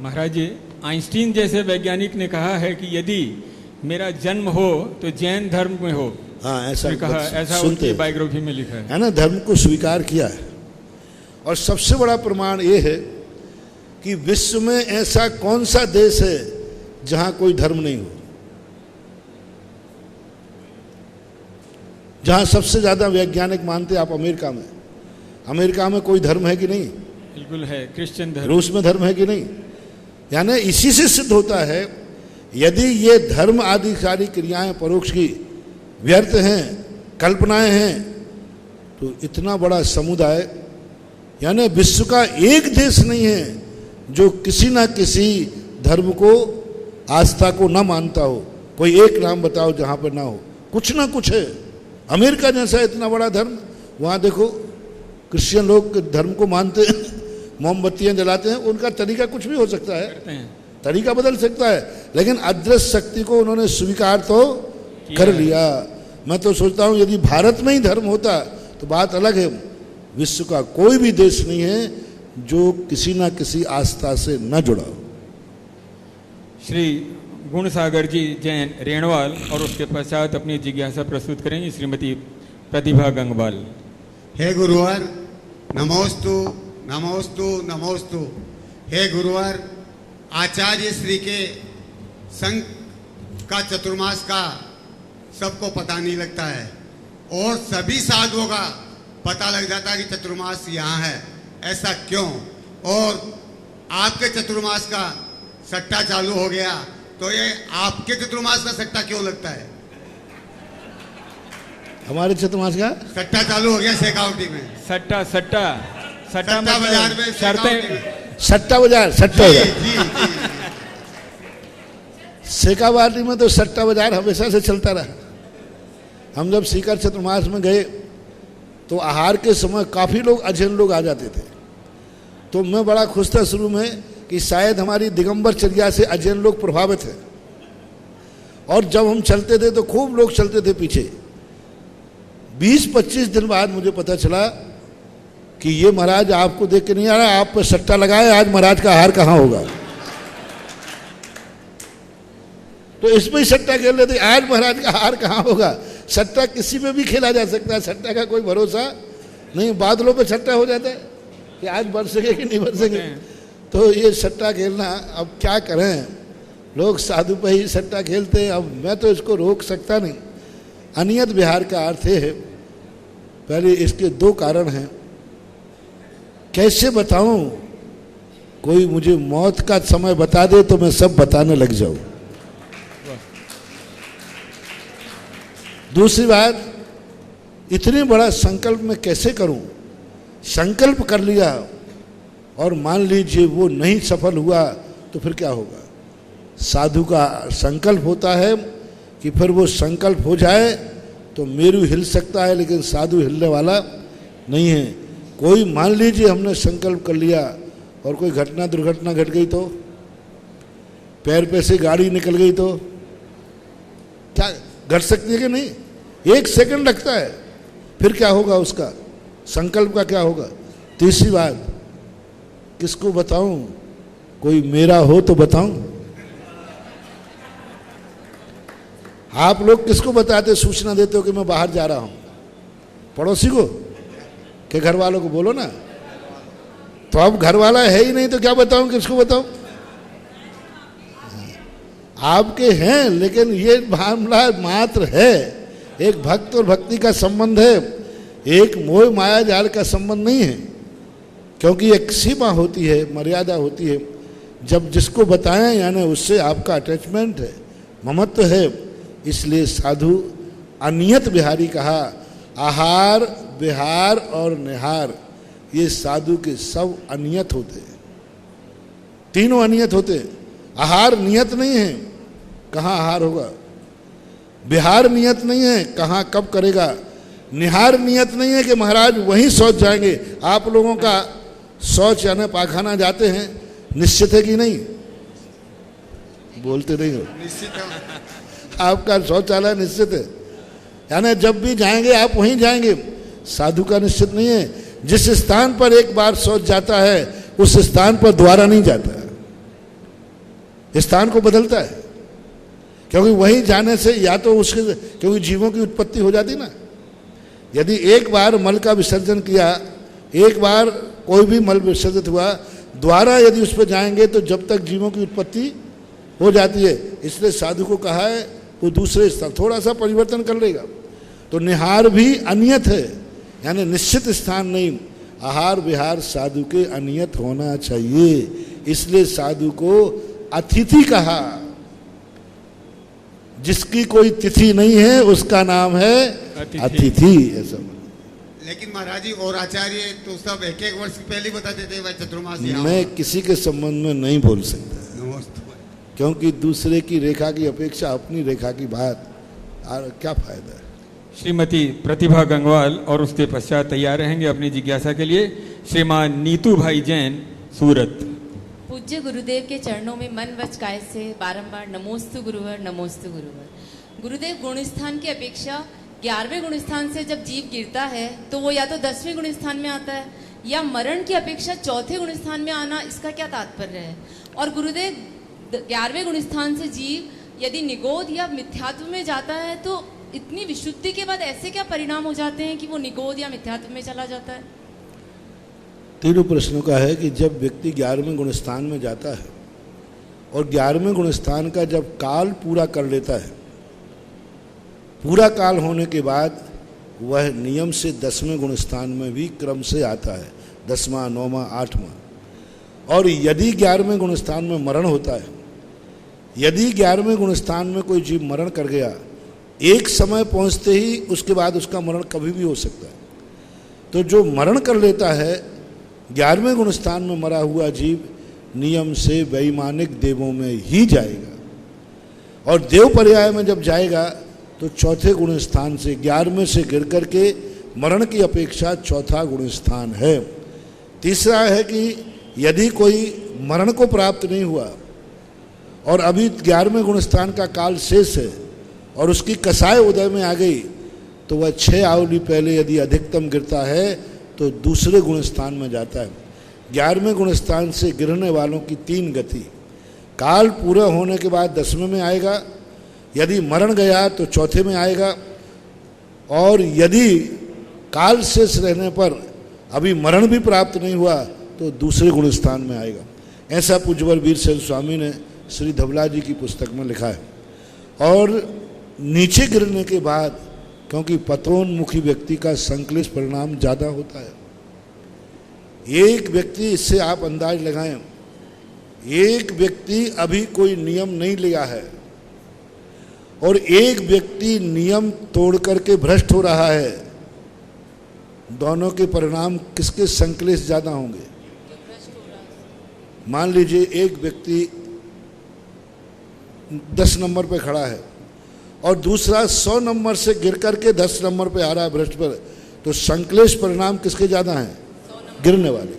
महाराज जी, आइंस्टीन जैसे वैज्ञानिक ने कहा है कि यदि मेरा जन्म हो तो जैन धर्म में हो। हाँ, ऐसा कहा, ऐसा सुनते उनकी बायोग्राफी में लिखा है ना, धर्म को स्वीकार किया है। और सबसे बड़ा प्रमाण ये है कि विश्व में ऐसा कौन सा देश है जहां कोई धर्म नहीं हो। जहां सबसे ज्यादा वैज्ञानिक मानते आप अमेरिका में, अमेरिका में कोई धर्म है कि नहीं? बिल्कुल है, क्रिश्चियन धर्म। रूस में धर्म है कि नहीं? यानी इसी से सिद्ध होता है यदि ये धर्म आदि सारी क्रियाएं परोक्ष की व्यर्थ हैं, कल्पनाएं हैं, तो इतना बड़ा समुदाय, यानी विश्व का एक देश नहीं है जो किसी ना किसी धर्म को, आस्था को ना मानता हो। कोई एक नाम बताओ जहां पर ना हो, कुछ ना कुछ है। अमेरिका जैसा इतना बड़ा धर्म, वहां देखो क्रिश्चियन लोग धर्म को मानते हैं, मोमबत्तियां जलाते हैं, उनका तरीका कुछ भी हो सकता है, तरीका बदल सकता है, लेकिन अदृश्य शक्ति को उन्होंने स्वीकार तो कर लिया। मैं तो सोचता हूं यदि भारत में ही धर्म होता तो बात अलग है। विश्व का कोई भी देश नहीं है जो किसी ना किसी आस्था से न जुड़ा हो। श्री गुणसागर जी जैन रेणवाल और उसके पश्चात अपनी जिज्ञासा प्रस्तुत करेंगी श्रीमती प्रतिभा गंगवाल। हे गुरुवर, नमोस्तु नमोस्तु नमोस्तु। हे गुरुवर, आचार्य श्री के संघ का चतुर्मास का सबको पता नहीं लगता है, और सभी साधुओं का पता लग जाता है कि चतुर्मास यहाँ है। ऐसा क्यों? और आपके चतुर्मास का सट्टा चालू हो गया, तो ये आपके चतुर्मास का सट्टा क्यों लगता है? हमारे चतुर्मास का सट्टा चालू हो गया शेखावटी में। सट्टा सट्टा सट्टा बाजार में, शर्तें, सट्टा बाजार, सट्टा बाजार। जी जी। शेखावाटी में तो सट्टा बाजार हमेशा से चलता रहा। हम जब सीकर चतुर्मास में गए तो आहार के समय काफ़ी लोग अजैन लोग आ जाते थे, तो मैं बड़ा खुश था शुरू में कि शायद हमारी दिगंबर चर्या से अजैन लोग प्रभावित हैं। और जब हम चलते थे तो खूब लोग चलते थे पीछे। 20-25 दिन बाद मुझे पता चला कि ये महाराज आपको देख के नहीं आ रहा, आप पर सट्टा लगाए, आज महाराज का आहार कहाँ होगा। तो इसमें ही सट्टा खेल लेते, आज महाराज का आहार कहाँ होगा। सट्टा किसी में भी खेला जा सकता है, सट्टा का कोई भरोसा नहीं। बादलों पे सट्टा हो जाता है कि आज बरसेंगे कि नहीं बरसेंगे। तो ये सट्टा खेलना, अब क्या करें, लोग साधु पे ही सट्टा खेलते हैं। अब मैं तो इसको रोक सकता नहीं। अनियत विहार का अर्थ है, पहले इसके 2 कारण हैं। कैसे बताऊं? कोई मुझे मौत का समय बता दे तो मैं सब बताने लग जाऊं। दूसरी बात, इतने बड़ा संकल्प मैं कैसे करूं? संकल्प कर लिया और मान लीजिए वो नहीं सफल हुआ तो फिर क्या होगा? साधु का संकल्प होता है कि फिर वो संकल्प हो जाए तो मेरू हिल सकता है, लेकिन साधु हिलने वाला नहीं है। कोई मान लीजिए हमने संकल्प कर लिया और कोई घटना दुर्घटना घट गई तो, पैर पे से गाड़ी निकल गई तो क्या घट सकती है कि नहीं? 1 सेकंड लगता है, फिर क्या होगा? उसका संकल्प का क्या होगा? तीसरी बात, किसको बताऊं? कोई मेरा हो तो बताऊं? आप लोग किसको बताते, सूचना देते हो कि मैं बाहर जा रहा हूं? पड़ोसी को कि घर वालों को बोलो ना। तो अब घर वाला है ही नहीं तो क्या बताऊं, किसको बताऊं? आपके हैं, लेकिन ये मामला मात्र है, एक भक्त और भक्ति का संबंध है, एक मोह माया जाल का संबंध नहीं है। क्योंकि एक सीमा होती है, मर्यादा होती है। जब जिसको बताएं यानी उससे आपका अटैचमेंट है, ममत्व है। इसलिए साधु अनियत विहारी कहा। आहार, विहार और निहार, ये साधु के सब अनियत होते हैं। तीनों अनियत होते हैं। आहार नियत नहीं है, कहाँ आहार होगा। विहार नियत नहीं है, कहाँ कब करेगा। निहार नियत नहीं है कि महाराज वहीं शौच जाएंगे। आप लोगों का शौच यानी पाखाना जाते हैं, निश्चित है कि नहीं? बोलते नहीं हो। निश्चित है। आपका शौचालय निश्चित है, यानी जब भी जाएंगे आप वहीं जाएंगे। साधु का निश्चित नहीं है। जिस स्थान पर एक बार शौच जाता है उस स्थान पर दोबारा नहीं जाता है। स्थान को बदलता है, क्योंकि वहीं जाने से या तो उसके, क्योंकि जीवों की उत्पत्ति हो जाती ना। यदि एक बार मल का विसर्जन किया, एक बार कोई भी मल विसर्जित हुआ, द्वारा यदि उस पर जाएंगे तो जब तक जीवों की उत्पत्ति हो जाती है। इसलिए साधु को कहा है वो दूसरे स्थान थोड़ा सा परिवर्तन कर लेगा। तो निहार भी अनियत है, यानी निश्चित स्थान नहीं। आहार विहार साधु के अनियत होना चाहिए, इसलिए साधु को अतिथि कहा। जिसकी कोई तिथि नहीं है उसका नाम है अतिथि। ऐसा लेकिन महाराज जी और आचार्य तो सब एक एक वर्ष पहले बता देते वह चतुर्मास। मैं किसी के संबंध में नहीं बोल सकता, क्योंकि दूसरे की रेखा की अपेक्षा अपनी रेखा की बात क्या फायदा है। श्रीमती प्रतिभा गंगवाल और उसके पश्चात तैयार रहेंगे अपनी जिज्ञासा के लिए श्रीमान नीतू भाई जैन, सूरत। पूज्य गुरुदेव के चरणों में मन वच काय से बारंबार नमोस्तु गुरुवर, नमोस्तु गुरुवर। गुरुदेव, गुण स्थान की अपेक्षा 11वें गुण स्थान से जब जीव गिरता है तो वो या तो 10वें गुण स्थान में आता है, या मरण की अपेक्षा 4थे गुण स्थान में आना, इसका क्या तात्पर्य है? और गुरुदेव, 11वें गुण स्थान से जीव यदि निगोद या मिथ्यात्व में जाता है तो इतनी विशुद्धि के बाद ऐसे क्या परिणाम हो जाते हैं कि वो निगोद या मिथ्यात्व में चला जाता है? तीनों प्रश्नों का है कि जब व्यक्ति 11वें गुण स्थान में जाता है और 11वें गुण स्थान का जब काल पूरा कर लेता है, पूरा काल होने के बाद वह नियम से 10वें गुण स्थान में भी क्रम से आता है, 10वां, 9वां, 8वां। और यदि 11वें गुण स्थान में मरण होता है, यदि 11वें गुण स्थान में कोई जीव मरण कर गया, एक समय पहुंचते ही उसके बाद उसका मरण कभी भी हो सकता है। तो जो मरण कर लेता है 11वें गुण स्थान में मरा हुआ जीव नियम से वैमानिक देवों में ही जाएगा, और देव पर्याय में जब जाएगा तो 4थे गुण स्थान से 11वें से गिर करके मरण की अपेक्षा 4था गुण स्थान है। तीसरा है कि यदि कोई मरण को प्राप्त नहीं हुआ और अभी 11वें गुण स्थान का काल शेष है और उसकी कसाय उदय में आ गई, तो वह 6 आवली पहले यदि अधिकतम गिरता है तो दूसरे गुण स्थान में जाता है। 11वें गुण स्थान से गिरने वालों की 3 गति, काल पूरा होने के बाद 10वें में आएगा, यदि मरण गया तो 4थे में आएगा, और यदि काल शेष रहने पर अभी मरण भी प्राप्त नहीं हुआ तो दूसरे गुण स्थान में आएगा। ऐसा पूज्यवर वीर शैल स्वामी ने श्री धवला जी की पुस्तक में लिखा है। और नीचे गिरने के बाद, क्योंकि पतोन्मुखी व्यक्ति का संक्लिष्ट परिणाम ज़्यादा होता है। एक व्यक्ति, इससे आप अंदाज लगाएं, एक व्यक्ति अभी कोई नियम नहीं लिया है और एक व्यक्ति नियम तोड़ करके भ्रष्ट हो रहा है, दोनों के परिणाम किसके संक्लेश ज़्यादा होंगे? मान लीजिए एक व्यक्ति 10 नंबर पे खड़ा है और दूसरा 100 नंबर से गिर करके 10 नंबर पे आ रहा है भ्रष्ट पर, तो संक्लेश परिणाम किसके ज़्यादा हैं? गिरने वाले।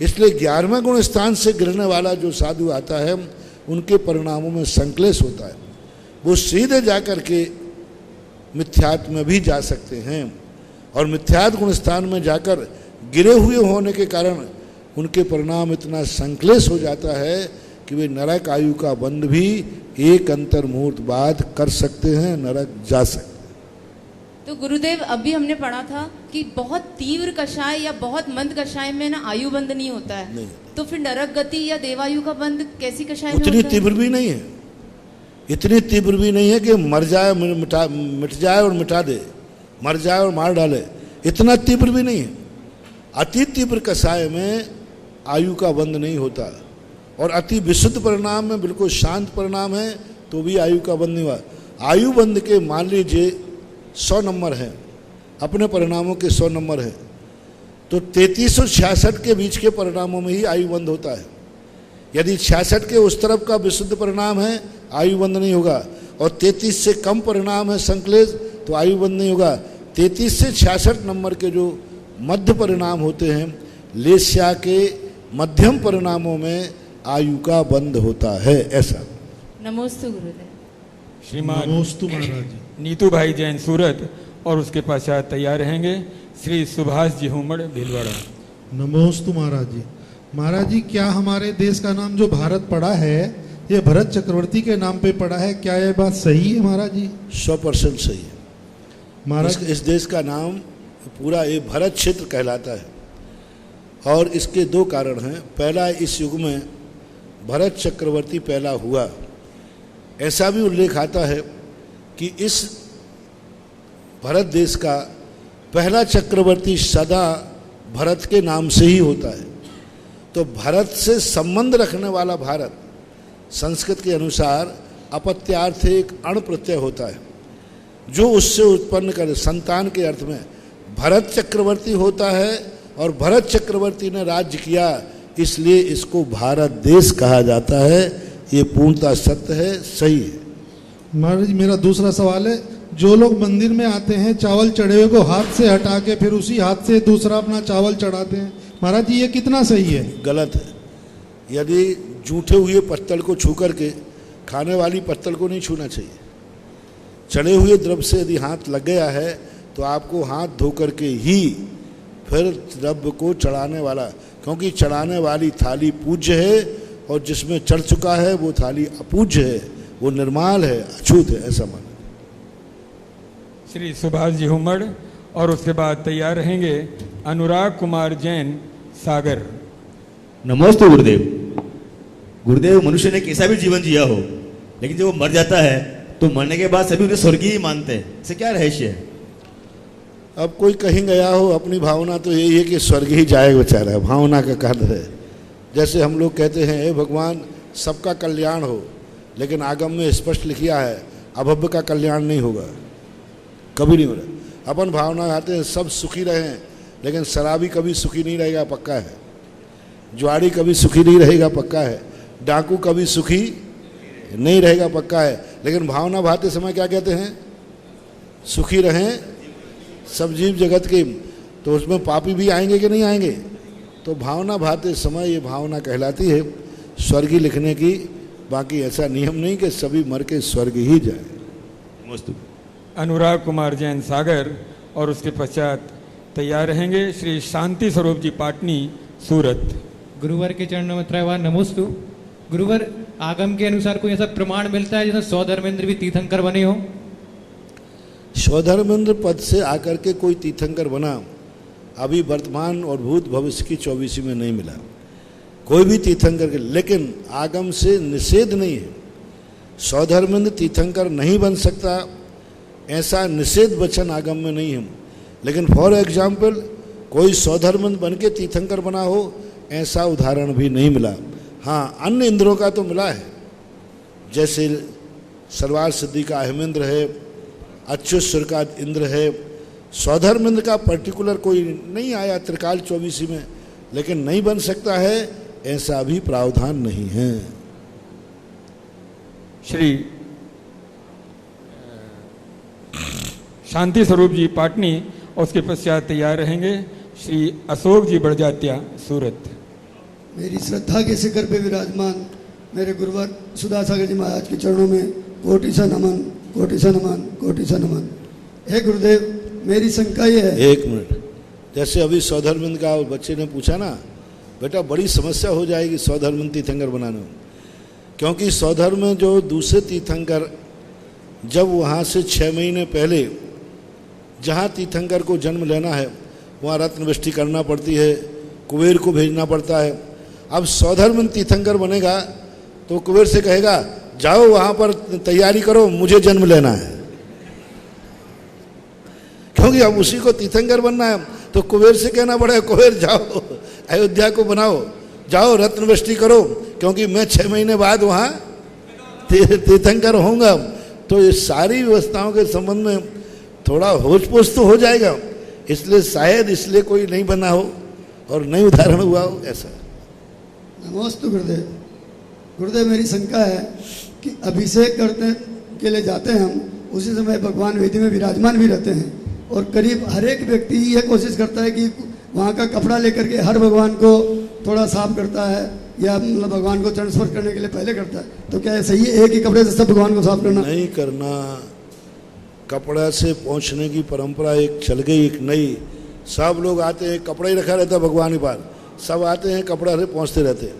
इसलिए 11वें गुण स्थान से गिरने वाला जो साधु आता है उनके परिणामों में संक्लेश होता है, वो सीधे जाकर के मिथ्यात्व में भी जा सकते हैं, और मिथ्यात्व गुण स्थान में जाकर गिरे हुए होने के कारण उनके परिणाम इतना संक्लेश हो जाता है कि वे नरक आयु का बंध भी एक अंतर मुहूर्त बाद कर सकते हैं, नरक जा सकते हैं। तो गुरुदेव, अभी हमने पढ़ा था कि बहुत तीव्र कषाय या बहुत मंद कषाय में ना आयु बंद नहीं होता है, नहीं। तो फिर नरक गति या देवायु का बंध कैसी कषाय में होता है? उतनी तीव्र भी नहीं है, इतनी तीव्र भी नहीं है कि मर जाए, मिट जाए और मिटा दे, मर जाए और मार डाले, इतना तीव्र भी नहीं है। अति तीव्र कषाय में आयु का बंध नहीं होता, और अति विशुद्ध परिणाम में बिल्कुल शांत परिणाम है तो भी आयु का बंध नहीं हुआ। आयु बंध के मान लीजिए 100 नंबर है, अपने परिणामों के 100 नंबर है, तो 3366 के बीच के परिणामों में ही आयु बंध होता है। यदि 66 के उस तरफ का विशुद्ध परिणाम है आयु बंध नहीं होगा, और 33 से कम परिणाम है संक्लेश तो आयु बंध नहीं होगा। 33 से 66 नंबर के जो मध्य परिणाम होते हैं, लेस्या के मध्यम परिणामों में आयु का बंध होता है। ऐसा। नमोस्तु गुरुदेव। श्रीमान नमोस्तु महाराज जी। नीतू भाई जैन, सूरत, और उसके पश्चात तैयार रहेंगे श्री सुभाष जी हुमड़, भीलवाड़ा। नमोस्तु महाराज जी। महाराज जी, क्या हमारे देश का नाम जो भारत पड़ा है, ये भरत चक्रवर्ती के नाम पे पड़ा है, क्या यह बात सही है महाराज जी? 100% सही है महाराज। इस देश का नाम पूरा ये भरत क्षेत्र कहलाता है और इसके दो कारण हैं। पहला, इस युग में भरत चक्रवर्ती पहला हुआ, ऐसा भी उल्लेख आता है कि इस भरत देश का पहला चक्रवर्ती सदा भरत के नाम से ही होता है। तो भरत से संबंध रखने वाला भारत संस्कृत के अनुसार अपत्यार्थ एक अण प्रत्यय होता है, जो उससे उत्पन्न करे संतान के अर्थ में भरत चक्रवर्ती होता है और भरत चक्रवर्ती ने राज्य किया, इसलिए इसको भारत देश कहा जाता है। ये पूर्णतः सत्य है, सही है। महाराज जी मेरा दूसरा सवाल है, जो लोग मंदिर में आते हैं चावल चढ़े हुए को हाथ से हटा के फिर उसी हाथ से दूसरा अपना चावल चढ़ाते हैं, महाराज जी ये कितना सही है? गलत है। यदि जूठे हुए पत्तल को छू करके खाने वाली पत्तल को नहीं छूना चाहिए। चढ़े हुए द्रव्य से यदि हाथ लग गया है तो आपको हाथ धो करके ही फिर द्रव्य को चढ़ाने वाला, क्योंकि चढ़ाने वाली थाली पूज्य है और जिसमें चढ़ चुका है वो थाली अपूज्य है, वो निर्माल है, अछूत है, ऐसा माना। श्री सुभाष जी हुमड़ और उसके बाद तैयार रहेंगे अनुराग कुमार जैन सागर। नमस्ते गुरुदेव। गुरुदेव, मनुष्य ने कैसा भी जीवन जिया हो, लेकिन जब वो मर जाता है तो मरने के बाद सभी उन्हें स्वर्गीय ही मानते हैं, इससे क्या रहस्य है? अब कोई कहीं गया हो, अपनी भावना तो यही है कि स्वर्ग ही जाएगा बेचारा, भावना का कार्य है। जैसे हम लोग कहते हैं हे भगवान सबका कल्याण हो, लेकिन आगम में स्पष्ट लिखा है अभव्य का कल्याण नहीं होगा, कभी नहीं होगा। अपन भावना आते हैं सब सुखी रहें, लेकिन शराबी कभी सुखी नहीं रहेगा, पक्का है। जुआड़ी कभी सुखी नहीं रहेगा, पक्का है। डाकू कभी सुखी नहीं रहेगा, पक्का है। लेकिन भावना भाते समय क्या कहते हैं? सुखी रहें सब जीव जगत के। तो उसमें पापी भी आएंगे कि नहीं आएंगे? तो भावना भाते समय ये भावना कहलाती है स्वर्गी लिखने की। बाकी ऐसा नियम नहीं कि सभी मर के स्वर्ग ही जाए। अनुराग कुमार जैन सागर और उसके पश्चात तैयार रहेंगे श्री शांति स्वरूप जी पाटनी सूरत। गुरुवर के चरणों में त्रयवार नमोस्तु। गुरुवर, आगम के अनुसार कोई ऐसा प्रमाण मिलता है जिसमें स्वधर्मेंद्र भी तीर्थंकर बने हो? स्वधर्मेंद्र पद से आकर के कोई तीर्थंकर बना अभी वर्तमान और भूत भविष्य की 24 में नहीं मिला कोई भी तीर्थंकर के। लेकिन आगम से निषेध नहीं है, स्वधर्मेंद्र तीर्थंकर नहीं बन सकता, ऐसा निषेध वचन आगम में नहीं है। लेकिन फॉर एग्जाम्पल कोई स्वधर्मेंद्र बन के तीर्थंकर बना हो, ऐसा उदाहरण भी नहीं मिला। हाँ, अन्य इंद्रों का तो मिला है, जैसे सरवार सिद्धि का अहमेंद्र है, अच्युत का इंद्र है। स्वधर्मेंद्र का पर्टिकुलर कोई नहीं आया त्रिकाल 24 में, लेकिन नहीं बन सकता है, ऐसा भी प्रावधान नहीं है। श्री शांति स्वरूप जी पाटनी और उसके पश्चात तैयार रहेंगे श्री अशोक जी बड़जात्या सूरत। मेरी श्रद्धा के शिखर पे विराजमान मेरे गुरुवर सुधा सागर जी महाराज के चरणों में कोटि सा नमन, कोटि सा नमन, कोटि सा नमन। हे गुरुदेव, मेरी शंका ये है। एक मिनट, जैसे अभी स्वधर्मेंद्र का बच्चे ने पूछा ना, बेटा बड़ी समस्या हो जाएगी स्वधर्मेंद्र तीर्थंकर बनाने में, क्योंकि स्वधर्म में जो दूसरे तीर्थंकर जब वहाँ से 6 महीने पहले जहाँ तीर्थंकर को जन्म लेना है वहाँ रत्न वृष्टि करना पड़ती है, कुबेर को भेजना पड़ता है। अब स्वधर्मेंद्र तीर्थंकर बनेगा तो कुबेर से कहेगा जाओ वहाँ पर तैयारी करो, मुझे जन्म लेना है, क्योंकि अब उसी को तीर्थंकर बनना है। तो कुबेर से कहना पड़ेगा कुबेर जाओ अयोध्या को बनाओ, जाओ रत्न वृष्टि करो, क्योंकि मैं 6 महीने बाद वहाँ तीर्थंकर होऊंगा। तो ये सारी व्यवस्थाओं के संबंध में थोड़ा होच पोच तो हो जाएगा, इसलिए शायद इसलिए कोई नहीं बना हो और नहीं उदाहरण हुआ हो ऐसा। नमोस्तु गुरुदेव। गुरुदेव, मेरी शंका है कि अभिषेक करने के लिए जाते हैं हम, उसी समय भगवान वेदी में विराजमान भी रहते हैं, और करीब हर एक व्यक्ति ये कोशिश करता है कि वहाँ का कपड़ा लेकर के हर भगवान को थोड़ा साफ करता है, या मतलब भगवान को चरण स्पर्श करने के लिए पहले करता है। तो क्या सही है एक ही कपड़े से सब भगवान को साफ करना? नहीं करना। कपड़ा से पहुँचने की परंपरा एक चल गई, एक नई। सब लोग आते हैं, कपड़ा ही रखा रहता है भगवान के पास, सब आते हैं कपड़ा से पहुँचते रहते हैं।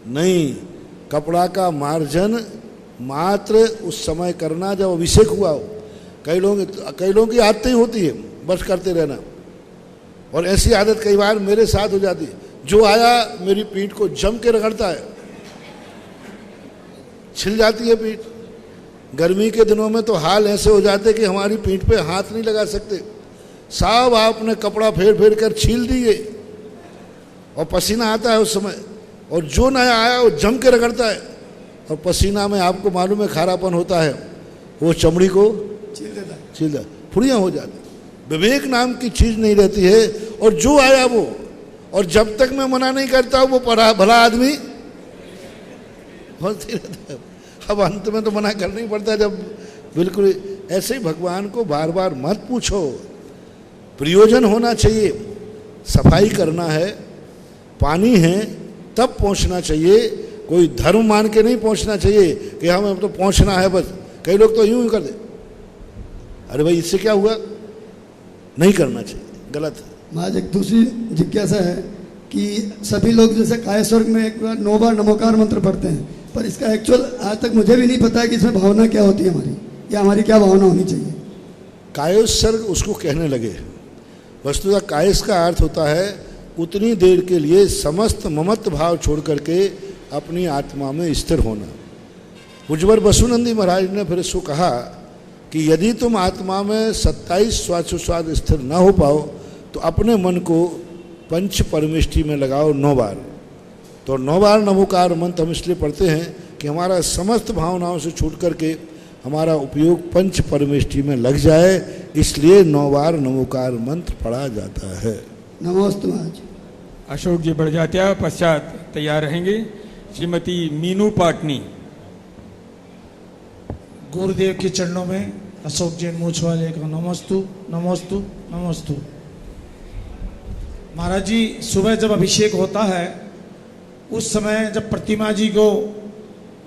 नहीं, कपड़ा का मार्जन मात्र उस समय करना जब अभिषेक हुआ हो। कई लोगों की आदत ही होती है बस करते रहना, और ऐसी आदत कई बार मेरे साथ हो जाती है। जो आया मेरी पीठ को जम के रगड़ता है, छिल जाती है पीठ। गर्मी के दिनों में तो हाल ऐसे हो जाते कि हमारी पीठ पे हाथ नहीं लगा सकते, सब आपने कपड़ा फेर फेर कर छील दिए और पसीना आता है उस समय, और जो नया आया वो जम के रगड़ता है, और पसीना में आपको मालूम है खारापन होता है, वो चमड़ी को छील देता, फुड़ियाँ हो जाती। विवेक नाम की चीज़ नहीं रहती है, और जो आया वो, और जब तक मैं मना नहीं करता वो भला आदमी होते रहता है। अब अंत में तो मना करना ही पड़ता है जब बिल्कुल। ऐसे ही भगवान को बार बार मत पूछो, प्रयोजन होना चाहिए। सफाई करना है, पानी है तब पहुंचना चाहिए, कोई धर्म मान के नहीं पहुंचना चाहिए कि हमें तो पहुंचना है बस। कई लोग तो यूं ही कर दे, अरे भाई इससे क्या हुआ, नहीं करना चाहिए, गलत है। महाराज एक दूसरी जिज्ञासा है कि सभी लोग जैसे कायस्वर्ग में एक बार 9 बार नमोकार मंत्र पढ़ते हैं, पर इसका एक्चुअल आज तक मुझे भी नहीं पता है कि इसमें भावना क्या होती है हमारी, या हमारी क्या भावना होनी चाहिए। कायोत्सर्ग उसको कहने लगे। वस्तुतः कायस का अर्थ होता है उतनी देर के लिए समस्त ममत्व भाव छोड़ करके अपनी आत्मा में स्थिर होना। मुझवर वसुनंदी महाराज ने फिर इसको कहा कि यदि तुम आत्मा में 27 श्वासोच्छ्वास स्थिर न हो पाओ तो अपने मन को पंच परमेष्टि में लगाओ 9 बार। तो 9 बार नमोकार मंत्र हम इसलिए पढ़ते हैं कि हमारा समस्त भावनाओं से छूट करके हमारा उपयोग पंच परमेष्टि में लग जाए, इसलिए 9 बार नमोकार मंत्र पढ़ा जाता है। नमोस्तु महाराज। अशोक जी बढ़जात्या पश्चात तैयार रहेंगे श्रीमती मीनू पाटनी। गुरुदेव के चरणों में अशोक जैन मूछ वाले का नमोस्तु नमोस्तु नमोस्तु। महाराज जी सुबह जब अभिषेक होता है उस समय जब प्रतिमा जी को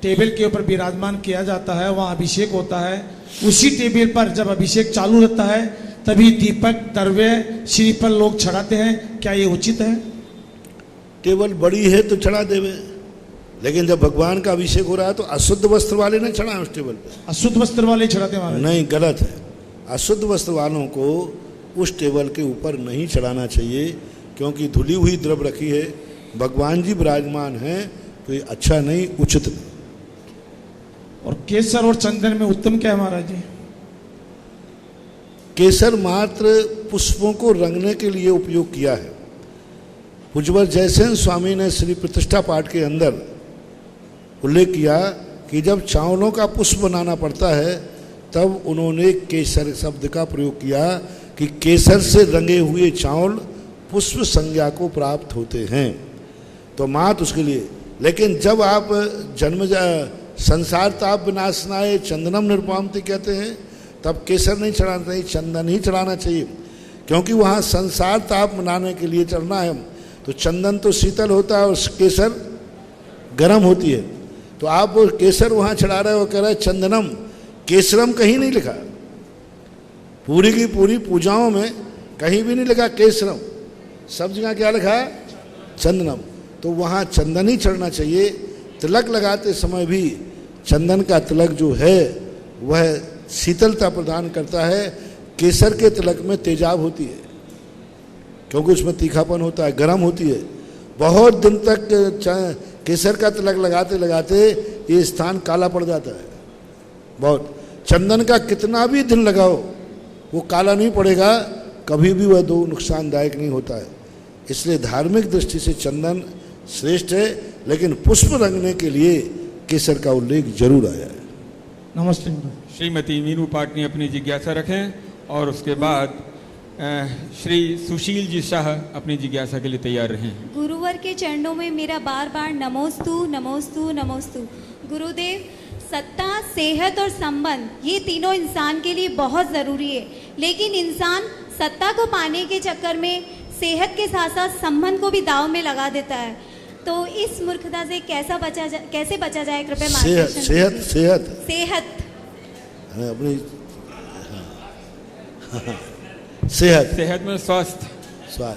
टेबल के ऊपर विराजमान किया जाता है, वहाँ अभिषेक होता है, उसी टेबल पर जब अभिषेक चालू रहता है तभी दीपक द्रव्य श्रीफल लोग चढ़ाते हैं, क्या ये उचित है? टेबल बड़ी है तो चढ़ा देवे, लेकिन जब भगवान का अभिषेक हो रहा है तो अशुद्ध वस्त्र वाले नहीं चढ़ाए उस टेबल पे। अशुद्ध वस्त्र वाले चढ़ाते हैं? नहीं, गलत है। अशुद्ध वस्त्र वालों को उस टेबल के ऊपर नहीं चढ़ाना चाहिए, क्योंकि धुली हुई द्रव रखी है, भगवान जी विराजमान हैं, तो ये अच्छा नहीं, उचित नहीं। और केसर और चंदन में उत्तम क्या है महाराज जी? केसर मात्र पुष्पों को रंगने के लिए उपयोग किया है। पूज्यवर जयसेन स्वामी ने श्री प्रतिष्ठा पाठ के अंदर उल्लेख किया कि जब चावलों का पुष्प बनाना पड़ता है तब उन्होंने केसर शब्द का प्रयोग किया कि केसर से रंगे हुए चावल पुष्प संज्ञा को प्राप्त होते हैं, तो मात उसके लिए। लेकिन जब आप जन्म संसार ताप विनाशनाय चंदनम निरुपामति कहते हैं तब केसर नहीं चढ़ाना चाहिए, चंदन ही चढ़ाना चाहिए, क्योंकि वहाँ संसार ताप मनाने के लिए चढ़ना है। तो चंदन तो शीतल होता है और केसर गर्म होती है, तो आप वो केसर वहाँ चढ़ा रहे हो, कह रहे चंदनम, केसरम कहीं नहीं लिखा, पूरी की पूरी पूजाओं में कहीं भी नहीं लिखा केसरम, सब जगह क्या लिखा है? चंदनम। तो वहाँ चंदन ही चढ़ना चाहिए। तिलक लगाते समय भी चंदन का तिलक जो है वह शीतलता प्रदान करता है। केसर के तिलक में तेजाब होती है, क्योंकि उसमें तीखापन होता है, गर्म होती है। बहुत दिन तक केसर का तिलक लगाते लगाते ये स्थान काला पड़ जाता है बहुत। चंदन का कितना भी दिन लगाओ वो काला नहीं पड़ेगा, कभी भी वह दो नुकसानदायक नहीं होता है। इसलिए धार्मिक दृष्टि से चंदन श्रेष्ठ है, लेकिन पुष्प रंगने के लिए केसर का उल्लेख जरूर आया है। नमस्ते। श्रीमती मीनू पाटनी अपनी जिज्ञासा रखें और उसके बाद श्री सुशील जी शाह अपनी जिज्ञासा के लिए तैयार रहें। गुरुवर के चरणों में मेरा बार बार नमोस्तु नमोस्तु नमोस्तु। गुरुदेव, सत्ता, सेहत और संबंध ये तीनों इंसान के लिए बहुत ज़रूरी है, लेकिन इंसान सत्ता को पाने के चक्कर में सेहत के साथ साथ संबंध को भी दाव में लगा देता है। तो इस मूर्खता से कैसे बचा जाए, कृपया मार्गदर्शन। सेहत सेहत सेहत अपनी सेहत में स्वास्थ्य।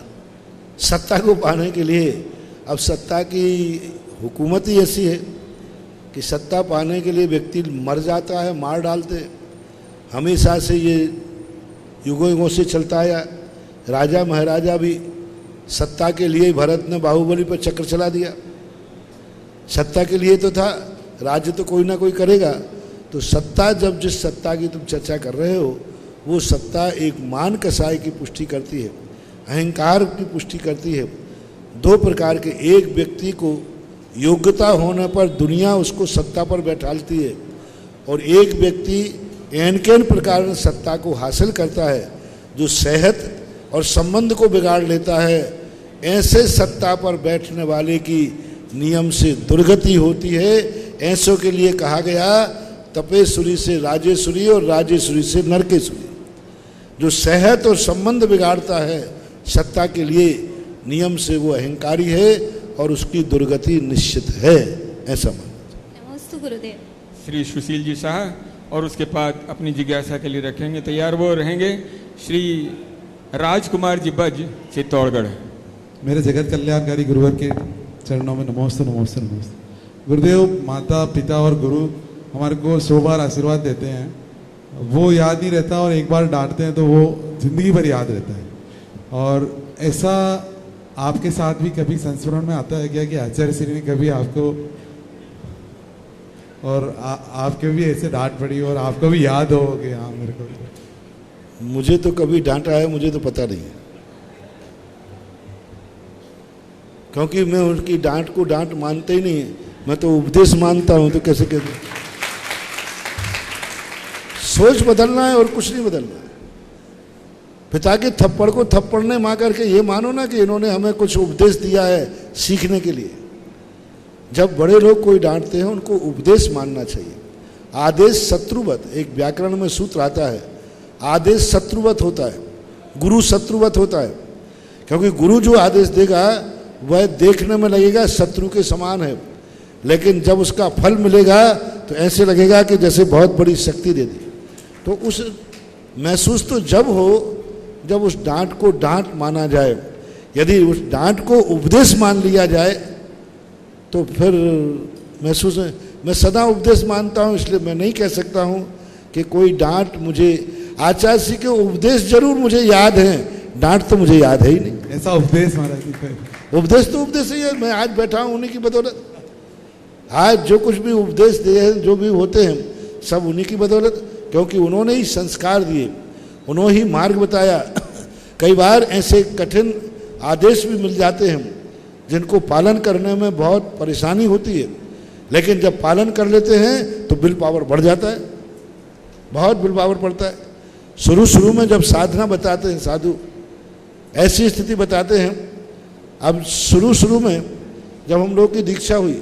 सत्ता को पाने के लिए अब सत्ता की हुकूमत ही ऐसी है कि सत्ता पाने के लिए व्यक्ति मर जाता है, मार डालते हैं। हमेशा से ये युगों युगों से चलता आया। राजा महाराजा भी सत्ता के लिए, भरत ने बाहुबली पर चक्र चला दिया, सत्ता के लिए तो था। राज्य तो कोई ना कोई करेगा। तो सत्ता, जब जिस सत्ता की तुम चर्चा कर रहे हो, वो सत्ता एक मान कसाई की पुष्टि करती है, अहंकार की पुष्टि करती है। दो प्रकार के, एक व्यक्ति को योग्यता होने पर दुनिया उसको सत्ता पर बैठालती है, और एक व्यक्ति एन केन प्रकार से सत्ता को हासिल करता है जो सेहत और संबंध को बिगाड़ लेता है। ऐसे सत्ता पर बैठने वाले की नियम से दुर्गति होती है। ऐसों के लिए कहा गया तपेश्वरी से राजेश्वरी और राजेश्वरी से नरकेश्वरी। जो सेहत और संबंध बिगाड़ता है सत्ता के लिए, नियम से वो अहंकारी है और उसकी दुर्गति निश्चित है, ऐसा मानते। नमस्ते गुरुदेव। श्री सुशील जी शाह, और उसके बाद अपनी जिज्ञासा के लिए रखेंगे तैयार, वो रहेंगे श्री राजकुमार जी बज, चित्तौड़गढ़। मेरे जगत कल्याणकारी गुरुवर के चरणों में नमोस्तु नमोस्तु नमोस्तु। गुरुदेव, माता पिता और गुरु हमारे को 100 बार आशीर्वाद देते हैं, वो याद नहीं रहता, और एक बार डांटते हैं तो वो जिंदगी भर याद रहता है। और ऐसा आपके साथ भी कभी संस्मरण में आता है क्या कि आचार्य श्री ने कभी आपको और आपके भी ऐसे डांट पड़ी और आपको भी याद हो कि हाँ मेरे को? मुझे तो कभी डांटा है मुझे तो पता नहीं है, क्योंकि मैं उनकी डांट को डांट मानते ही नहीं है। मैं तो उपदेश मानता हूं। तो कैसे कहते, सोच बदलना है और कुछ नहीं बदलना है। पिता के थप्पड़ को थप्पड़ ने मार करके ये मानो ना कि इन्होंने हमें कुछ उपदेश दिया है सीखने के लिए। जब बड़े लोग कोई डांटते हैं उनको उपदेश मानना चाहिए। आदेश शत्रुवत, एक व्याकरण में सूत्र आता है, आदेश शत्रुवत होता है, गुरु शत्रुवत होता है। क्योंकि गुरु जो आदेश देगा वह देखने में लगेगा शत्रु के समान है, लेकिन जब उसका फल मिलेगा तो ऐसे लगेगा कि जैसे बहुत बड़ी शक्ति दे दी। तो उस महसूस तो जब हो जब उस डांट को डांट माना जाए। यदि उस डांट को उपदेश मान लिया जाए तो फिर महसूस है। मैं सदा उपदेश मानता हूँ, इसलिए मैं नहीं कह सकता हूँ कि कोई डांट मुझे, आचार्य जी के उपदेश जरूर मुझे याद हैं, डांट तो मुझे याद है ही नहीं। ऐसा उपदेश महाराज जी? उपदेश तो उपदेश ही है। मैं आज बैठा हूँ उन्हीं की बदौलत। आज जो कुछ भी उपदेश दिए जो भी होते हैं सब उन्हीं की बदौलत, क्योंकि उन्होंने ही संस्कार दिए, उन्होंने ही मार्ग बताया। कई बार ऐसे कठिन आदेश भी मिल जाते हैं जिनको पालन करने में बहुत परेशानी होती है, लेकिन जब पालन कर लेते हैं तो विल पावर बढ़ जाता है, बहुत विल पावर बढ़ता है। शुरू में जब साधना बताते हैं साधु, ऐसी स्थिति बताते हैं। अब शुरू में जब हम लोग की दीक्षा हुई,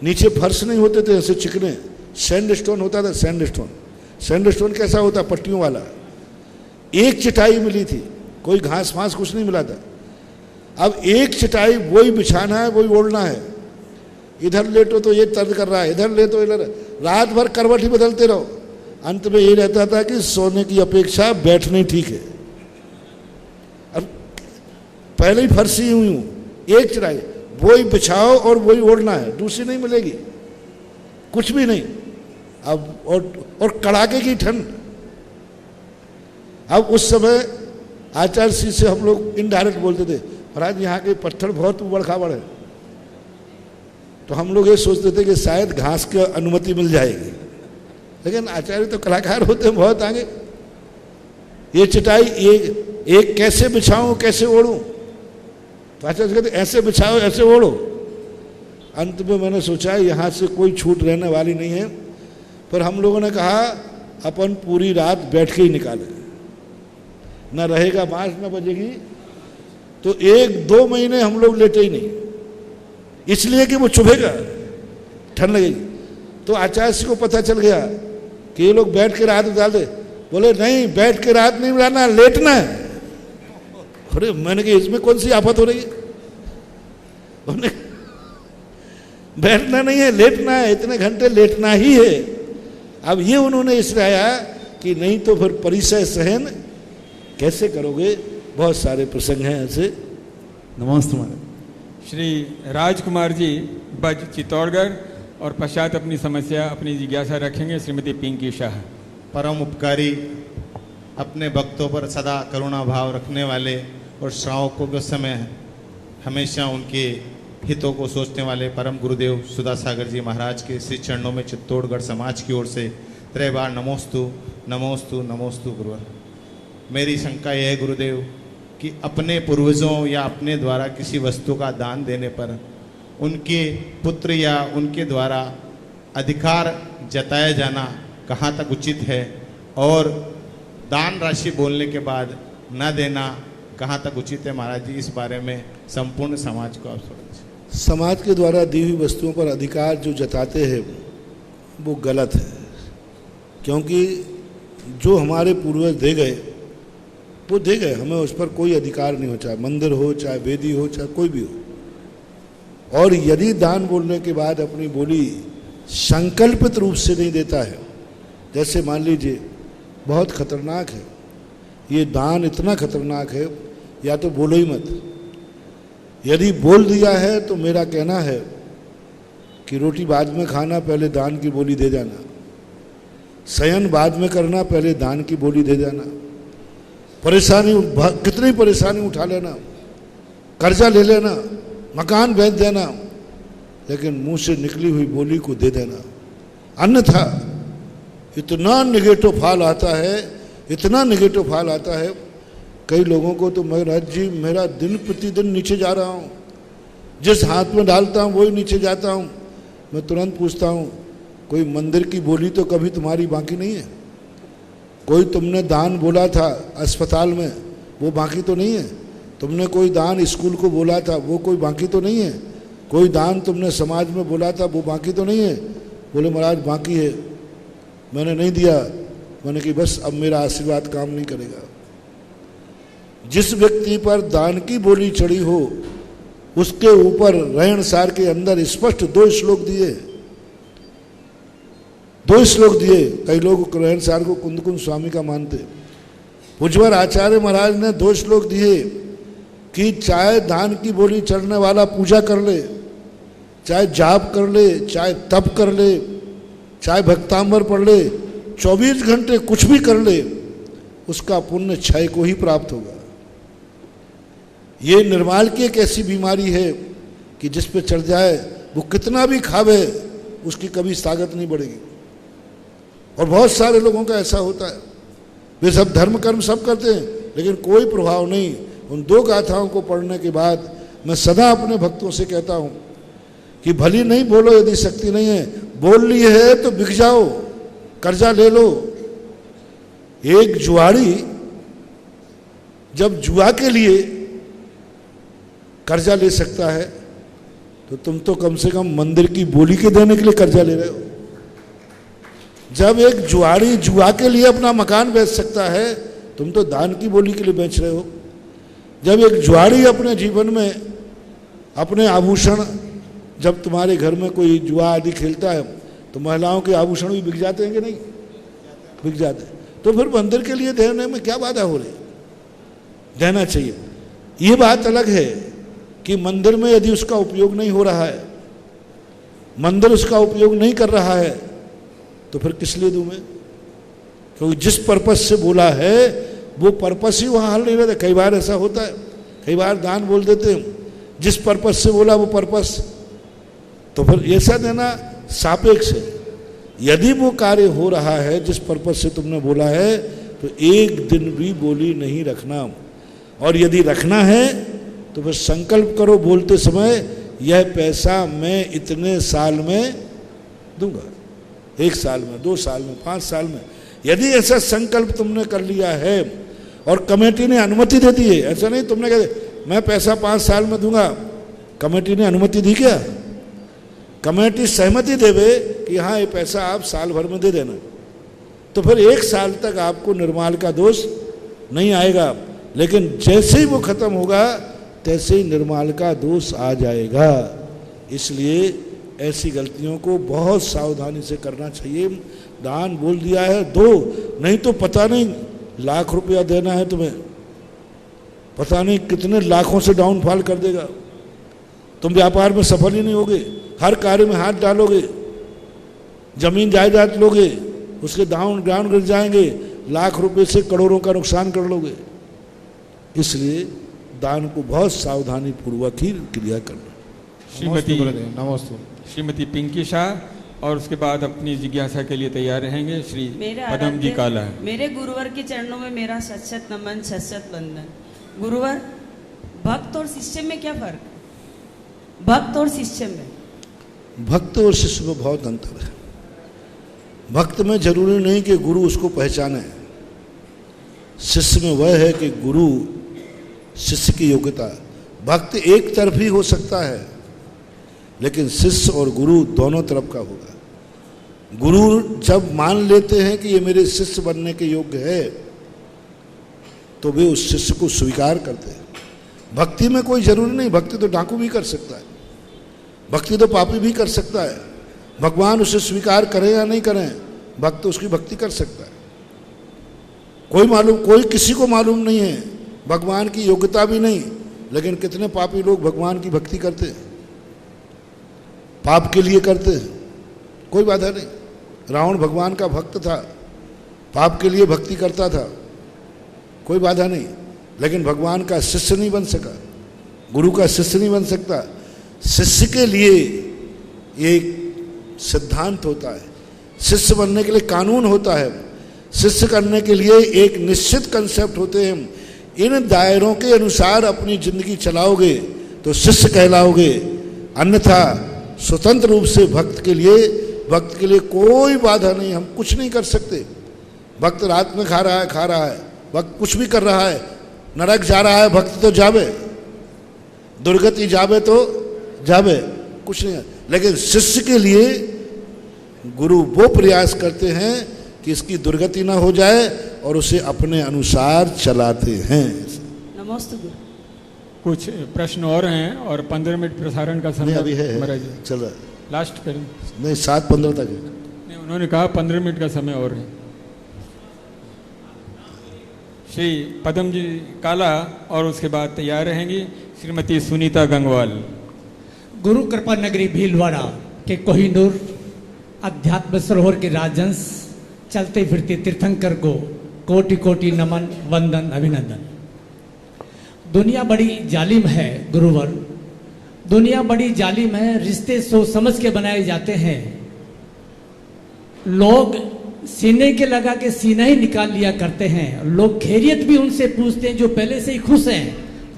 नीचे फर्श नहीं होते थे ऐसे चिकने, सैंड स्टोन होता था। सैंड स्टोन कैसा होता? पट्टियों वाला। एक चटाई मिली थी, कोई घास फांस कुछ नहीं मिला था। अब एक चटाई वही बिछाना है, वही ओढ़ना है। इधर लेटो तो ये दर्द कर रहा है, इधर लेटो इधर, रात भर करवट ही बदलते रहो। अंत में ये रहता था कि सोने की अपेक्षा बैठना ही ठीक है। अब पहले ही फर्शी हुई हूँ, एक चटाई वही बिछाओ और वही ओढ़ना है, दूसरी नहीं मिलेगी, कुछ भी नहीं। अब और कड़ाके की ठंड। अब उस समय आचार्य श्री से हम लोग इनडायरेक्ट बोलते थे, महाराज यहाँ के पत्थर बहुत उबड़ खाबड़ है। तो हम लोग ये सोचते थे कि शायद घास की अनुमति मिल जाएगी, लेकिन आचार्य तो कलाकार होते हैं बहुत आगे। ये चटाई एक कैसे बिछाऊं, कैसे ओढ़ूं? तो आचार्य कहते ऐसे बिछाओ, ऐसे ओढ़ो। अंत में मैंने सोचा यहाँ से कोई छूट रहने वाली नहीं है, पर हम लोगों ने कहा अपन पूरी रात बैठ के ही निकाले, न रहेगा बाँस न बजेगी। तो 1-2 महीने हम लोग लेटे ही नहीं, इसलिए कि वो चुभेगा, ठंड लगेगी। तो आचार्य जी को पता चल गया कि ये लोग बैठ के रात डाल दे। बोले नहीं, बैठ के रात नहीं डालना, लेटना है। अरे मैंने कहा इसमें कौन सी आफत हो रही है? बैठना नहीं है, लेटना है, इतने घंटे लेटना ही है। अब ये उन्होंने इसलिए आया कि नहीं तो फिर परिचय सहन कैसे करोगे? बहुत सारे प्रसंग हैं ऐसे। नमस्ते महाराज। श्री राजकुमार जी बज, चित्तौड़गढ़, और पश्चात अपनी समस्या, अपनी जिज्ञासा रखेंगे श्रीमती पिंकी शाह। परम उपकारी, अपने भक्तों पर सदा करुणा भाव रखने वाले और श्रावकों के समय हमेशा उनके हितों को सोचने वाले परम गुरुदेव सुधा सागर जी महाराज के श्री चरणों में चित्तौड़गढ़ समाज की ओर से त्रय बार नमोस्तु नमोस्तु नमोस्तु गुरुवर। मेरी शंका यह है गुरुदेव कि अपने पूर्वजों या अपने द्वारा किसी वस्तु का दान देने पर उनके पुत्र या उनके द्वारा अधिकार जताया जाना कहाँ तक उचित है, और दान राशि बोलने के बाद न देना कहाँ तक उचित है महाराज जी, इस बारे में संपूर्ण समाज को आप समझ। समाज के द्वारा दी हुई वस्तुओं पर अधिकार जो जताते हैं वो गलत है, क्योंकि जो हमारे पूर्वज दे गए वो दे गए, हमें उस पर कोई अधिकार नहीं हो, चाहे मंदिर हो, चाहे वेदी हो, चाहे कोई भी हो। और यदि दान बोलने के बाद अपनी बोली संकल्पित रूप से नहीं देता है, जैसे मान लीजिए बहुत खतरनाक है ये दान, इतना खतरनाक है, या तो बोलो ही मत। यदि बोल दिया है तो मेरा कहना है कि रोटी बाद में खाना, पहले दान की बोली दे जाना। शयन बाद में करना, पहले दान की बोली दे जाना। परेशानी, कितनी परेशानी उठा लेना, कर्जा ले लेना, मकान बेच देना, लेकिन मुंह से निकली हुई बोली को दे देना। अन्यथा इतना निगेटिव फाल आता है, इतना निगेटिव फाल आता है। कई लोगों को तो महाराज जी मेरा दिन प्रतिदिन नीचे जा रहा हूँ, जिस हाथ में डालता हूँ वही नीचे जाता हूँ। मैं तुरंत पूछता हूँ, कोई मंदिर की बोली तो कभी तुम्हारी बाकी नहीं है? कोई तुमने दान बोला था अस्पताल में, वो बाकी तो नहीं है? तुमने कोई दान स्कूल को बोला था, वो कोई बाकी तो नहीं है? कोई दान तुमने समाज में बोला था, वो बाकी तो नहीं है? बोले महाराज बाकी है, मैंने नहीं दिया। मैंने कि बस अब मेरा आशीर्वाद काम नहीं करेगा। जिस व्यक्ति पर दान की बोली चढ़ी हो उसके ऊपर रहनसार के अंदर स्पष्ट 2 श्लोक दिए, 2 श्लोक दिए। कई लोग रहनसार को कुंद कुंद स्वामी का मानते, पूज्यवर आचार्य महाराज ने 2 श्लोक दिए कि चाहे दान की बोली चढ़ने वाला पूजा कर ले, चाहे जाप कर ले, चाहे तप कर ले, चाहे भक्तांबर पढ़ ले, 24 घंटे कुछ भी कर ले, उसका पुण्य क्षय को ही प्राप्त होगा। ये निर्माल की एक ऐसी बीमारी है कि जिस पे चढ़ जाए वो कितना भी खावे उसकी कभी ताकत नहीं बढ़ेगी। और बहुत सारे लोगों का ऐसा होता है, वे सब धर्म कर्म सब करते हैं लेकिन कोई प्रभाव नहीं। उन 2 गाथाओं को पढ़ने के बाद मैं सदा अपने भक्तों से कहता हूँ कि भली नहीं बोलो यदि शक्ति नहीं है, बोल ली है तो बिक जाओ, कर्जा ले लो। एक जुआरी जब जुआ के लिए कर्जा ले सकता है तो तुम तो कम से कम मंदिर की बोली के देने के लिए कर्जा ले रहे हो। जब एक जुआरी जुआ के लिए अपना मकान बेच सकता है, तुम तो दान की बोली के लिए बेच रहे हो। जब एक जुआरी अपने जीवन में अपने आभूषण, जब तुम्हारे घर में कोई जुआ आदि खेलता है तो महिलाओं के आभूषण भी बिक जाते हैं कि नहीं? बिक जाते हैं। तो फिर मंदिर के लिए देने में क्या बाधा हो रही? देना चाहिए। ये बात अलग है कि मंदिर में यदि उसका उपयोग नहीं हो रहा है, मंदिर उसका उपयोग नहीं कर रहा है, तो फिर किस लिए दूं मैं? क्योंकि जिस पर्पस से बोला है वो पर्पस ही वहाँ हल नहीं रहता। कई बार ऐसा होता है, कई बार दान बोल देते हैं, जिस पर्पस से बोला वो पर्पस, तो फिर ऐसा देना सापेक्ष है। यदि वो कार्य हो रहा है जिस पर्पस से तुमने बोला है तो एक दिन भी बोली नहीं रखना। और यदि रखना है तो फिर संकल्प करो बोलते समय, यह पैसा मैं इतने साल में दूंगा, 1 साल में, 2 साल में, 5 साल में। यदि ऐसा संकल्प तुमने कर लिया है और कमेटी ने अनुमति दे दी है, ऐसा नहीं तुमने कहा मैं पैसा 5 साल में दूंगा, कमेटी ने अनुमति दी क्या? कमेटी सहमति देवे कि हाँ ये पैसा आप साल भर में दे देना, तो फिर 1 साल तक आपको निर्माल का दोष नहीं आएगा। लेकिन जैसे ही वो खत्म होगा तैसे ही निर्माल का दोष आ जाएगा। इसलिए ऐसी गलतियों को बहुत सावधानी से करना चाहिए। दान बोल दिया है दो, नहीं तो पता नहीं लाख रुपया देना है तुम्हें, पता नहीं कितने लाखों से डाउनफॉल कर देगा। तुम व्यापार में सफल ही नहीं होगे, हर कार्य में हाथ डालोगे, जमीन जायदाद लोगे, उसके दाम ग्राउंड गिर जाएंगे, लाख रुपए से करोड़ों का नुकसान कर लोगे। इसलिए दान को बहुत सावधानी पूर्वक ही क्रिया करना। श्रीमती पिंकी शाह और उसके बाद अपनी जिज्ञासा के लिए तैयार रहेंगे श्री पदम जी काला। मेरे गुरुवर के चरणों में मेरा सत नमन, सत वंदन। गुरुवर, भक्त और शिष्य में क्या फर्क है? भक्त और शिष्य में, भक्त और शिष्य में बहुत अंतर है। भक्त में जरूरी नहीं कि गुरु उसको पहचाने, शिष्य में वह है कि गुरु शिष्य की योग्यता। भक्त एक तरफी हो सकता है, लेकिन शिष्य और गुरु दोनों तरफ का होगा। गुरु जब मान लेते हैं कि ये मेरे शिष्य बनने के योग्य है, तो वे उस शिष्य को स्वीकार करते हैं। भक्ति में कोई जरूरी नहीं, भक्ति तो डाकू भी कर सकता है, भक्ति तो पापी भी कर सकता है। भगवान उसे स्वीकार करें या नहीं करें, भक्त उसकी भक्ति कर सकता है। कोई किसी को मालूम नहीं है, भगवान की योग्यता भी नहीं, लेकिन कितने पापी लोग भगवान की भक्ति करते हैं, पाप के लिए करते हैं, कोई बाधा नहीं। रावण भगवान का भक्त था, पाप के लिए भक्ति करता था, कोई बाधा नहीं, लेकिन भगवान का शिष्य नहीं बन सका, गुरु का शिष्य नहीं बन सकता। शिष्य के लिए एक सिद्धांत होता है, शिष्य बनने के लिए कानून होता है, शिष्य करने के लिए एक निश्चित कंसेप्ट होते हैं। इन दायरों के अनुसार अपनी जिंदगी चलाओगे तो शिष्य कहलाओगे, अन्यथा स्वतंत्र रूप से भक्त के लिए कोई बाधा नहीं। हम कुछ नहीं कर सकते। भक्त रात में खा रहा है, भक्त कुछ भी कर रहा है, नरक जा रहा है, भक्त तो जावे, दुर्गति जावे तो जावे, कुछ नहीं है। लेकिन शिष्य के लिए गुरु वो प्रयास करते हैं कि इसकी दुर्गति ना हो जाए और उसे अपने अनुसार चलाते हैं। नमस्ते गुरु। कुछ प्रश्न और हैं और 15 मिनट प्रसारण का समय अभी है, महाराज चलो लास्ट करें। नहीं, 7:15 तक है। नहीं, उन्होंने कहा 15 मिनट का समय और है। श्री पदम जी काला और उसके बाद तैयार रहेंगी श्रीमती सुनीता गंगवाल। गुरु कृपा नगरी भीलवाड़ा के कोहिनूर अध्यात्म सरोवर के राजंस चलते फिरते तीर्थंकर को कोटि कोटि नमन, वंदन, अभिनंदन। दुनिया बड़ी जालिम है गुरुवर, दुनिया बड़ी जालिम है। रिश्ते सोच समझ के बनाए जाते हैं। लोग सीने के लगा के सीना ही निकाल लिया करते हैं। लोग खैरियत भी उनसे पूछते हैं जो पहले से ही खुश हैं।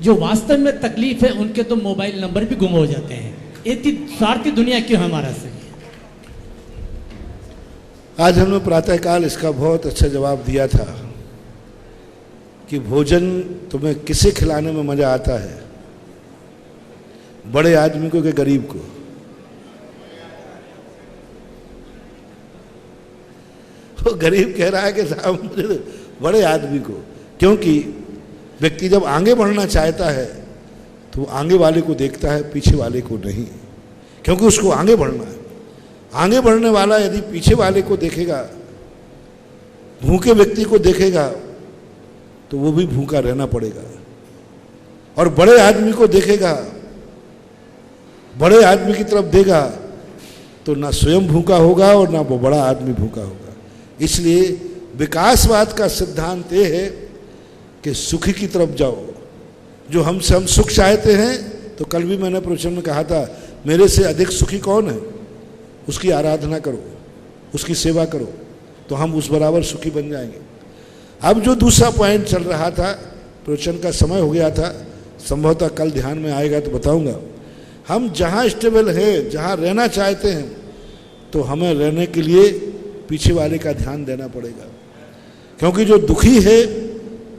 जो वास्तव में तकलीफ है उनके तो मोबाइल नंबर भी गुम हो जाते हैं। इतनी स्वार्थी दुनिया क्यों हमारा से? आज हमने प्रातःकाल इसका बहुत अच्छा जवाब दिया था कि भोजन तुम्हें किसे खिलाने में मजा आता है, बड़े आदमी को कि गरीब को? वो गरीब कह रहा है कि साहब मुझे बड़े आदमी को, क्योंकि व्यक्ति जब आगे बढ़ना चाहता है तो वो आगे वाले को देखता है, पीछे वाले को नहीं, क्योंकि उसको आगे बढ़ना है। आगे बढ़ने वाला यदि पीछे वाले को देखेगा, भूखे व्यक्ति को देखेगा, तो वो भी भूखा रहना पड़ेगा। और बड़े आदमी को देखेगा, बड़े आदमी की तरफ देगा, तो ना स्वयं भूखा होगा और ना वो बड़ा आदमी भूखा होगा। इसलिए विकासवाद का सिद्धांत ये है कि सुखी की तरफ जाओ। जो हम सुख चाहते हैं, तो कल भी मैंने प्रवचन में कहा था, मेरे से अधिक सुखी कौन है, उसकी आराधना करो, उसकी सेवा करो, तो हम उस बराबर सुखी बन जाएंगे। अब जो दूसरा पॉइंट चल रहा था, प्रवचन का समय हो गया था, संभवतः कल ध्यान में आएगा तो बताऊंगा। हम जहाँ स्टेबल है, जहाँ रहना चाहते हैं, तो हमें रहने के लिए पीछे वाले का ध्यान देना पड़ेगा, क्योंकि जो दुखी है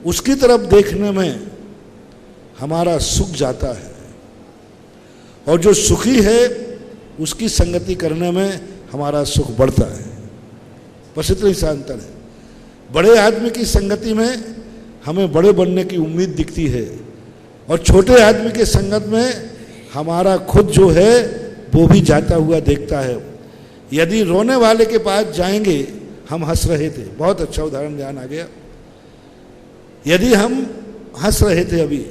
उसकी तरफ देखने में हमारा सुख जाता है, और जो सुखी है उसकी संगति करने में हमारा सुख बढ़ता है। बस इतना ही अंतर है। बड़े आदमी की संगति में हमें बड़े बनने की उम्मीद दिखती है, और छोटे आदमी के संगत में हमारा खुद जो है वो भी जाता हुआ देखता है। यदि रोने वाले के पास जाएंगे, हम हंस रहे थे, बहुत अच्छा उदाहरण ध्यान आ गया। यदि हम हंस रहे थे अभी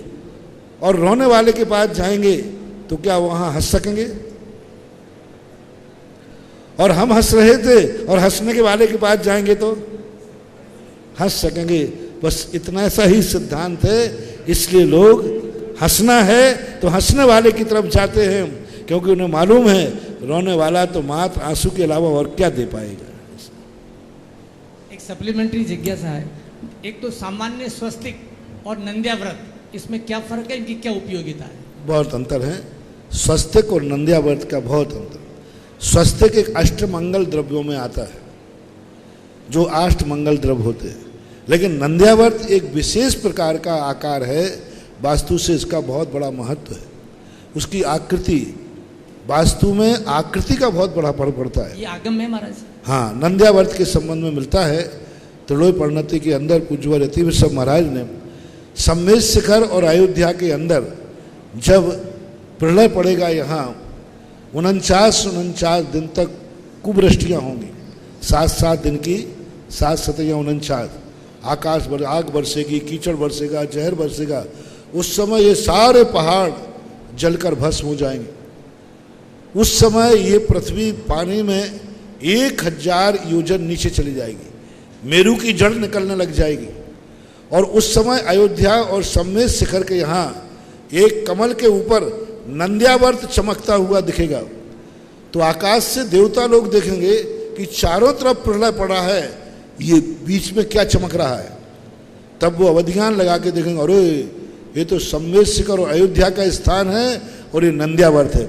और रोने वाले के पास जाएंगे, तो क्या वहां हंस सकेंगे? और हम हंस रहे थे और हंसने के वाले के पास जाएंगे तो हंस सकेंगे। बस इतना सा ही सिद्धांत है, इसलिए लोग हंसना है तो हंसने वाले की तरफ जाते हैं, क्योंकि उन्हें मालूम है रोने वाला तो मात्र आंसू के अलावा और क्या दे पाएगा। एक सप्लीमेंट्री जिज्ञासा है, एक तो सामान्य स्वस्तिक और नंद्या व्रत, इसमें क्या फर्क है, इनकी क्या उपयोगिता है? बहुत अंतर है स्वस्तिक और नंद्या व्रत का, बहुत अंतर। स्वस्तिक एक अष्टमंगल द्रव्यों में आता है, जो अष्टमंगल द्रव्य होते हैं, लेकिन नंद्या व्रत एक विशेष प्रकार का आकार है, वास्तु से इसका बहुत बड़ा महत्व है। उसकी आकृति, वास्तु में आकृति का बहुत बड़ा फर्क पड़ता है। ये आगम है महाराज? हाँ, नंद्या व्रत के संबंध में मिलता है। त्रिलोय परिणति के अंदर पूज्यवर यति वृषभ महाराज ने सम्मेद शिखर और अयोध्या के अंदर जब प्रलय पड़ेगा, यहाँ 49 दिन तक कुवृष्टियाँ होंगी, 7 दिन की 7 सतया 49, आकाश आग बरसेगी, कीचड़ बरसेगा, जहर बरसेगा। उस समय ये सारे पहाड़ जलकर भस्म हो जाएंगे। उस समय ये पृथ्वी पानी में 1000 योजन नीचे चली जाएगी, मेरू की जड़ निकलने लग जाएगी। और उस समय अयोध्या और सम्मेद शिखर के यहाँ एक कमल के ऊपर नंद्यावर्त चमकता हुआ दिखेगा। तो आकाश से देवता लोग देखेंगे कि चारों तरफ प्रलय पड़ा है, ये बीच में क्या चमक रहा है। तब वो अवधियान लगा के देखेंगे, अरे ये तो सम्मेद शिखर और अयोध्या का स्थान है और ये नंद्यावर्त है।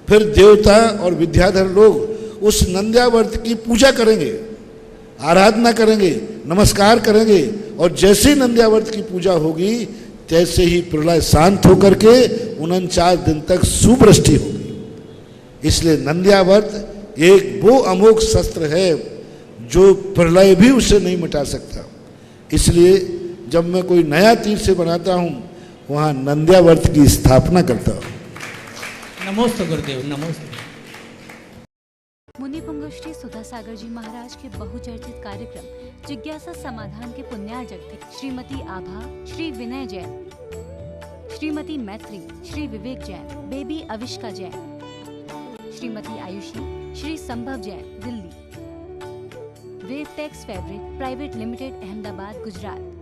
फिर देवता और विद्याधर लोग उस नंद्यावर्त की पूजा करेंगे, आराधना करेंगे, नमस्कार करेंगे, और जैसे ही नंद्यावर्त की पूजा होगी तैसे ही प्रलय शांत होकर के 49 दिन तक सुवृष्टि होगी। इसलिए नंद्यावर्त एक वो अमोघ शस्त्र है जो प्रलय भी उसे नहीं मिटा सकता। इसलिए जब मैं कोई नया तीर्थ बनाता हूँ वहाँ नंद्यावर्त की स्थापना करता हूँ। नमोस्तु गुरुदेव, नमोस्तु। मुनि पुंगव श्री सुधा सागर जी महाराज के बहुचर्चित कार्यक्रम जिज्ञासा समाधान के पुण्यार्जक थे श्रीमती आभा, श्री विनय Jain, Shrimati Maitri, Shri Vivek Jain, baby Avishka Jain, Shrimati Ayushi, Shri Sambhav Jain, Delhi. Wave tex fabric private limited, Ahmedabad, Gujarat.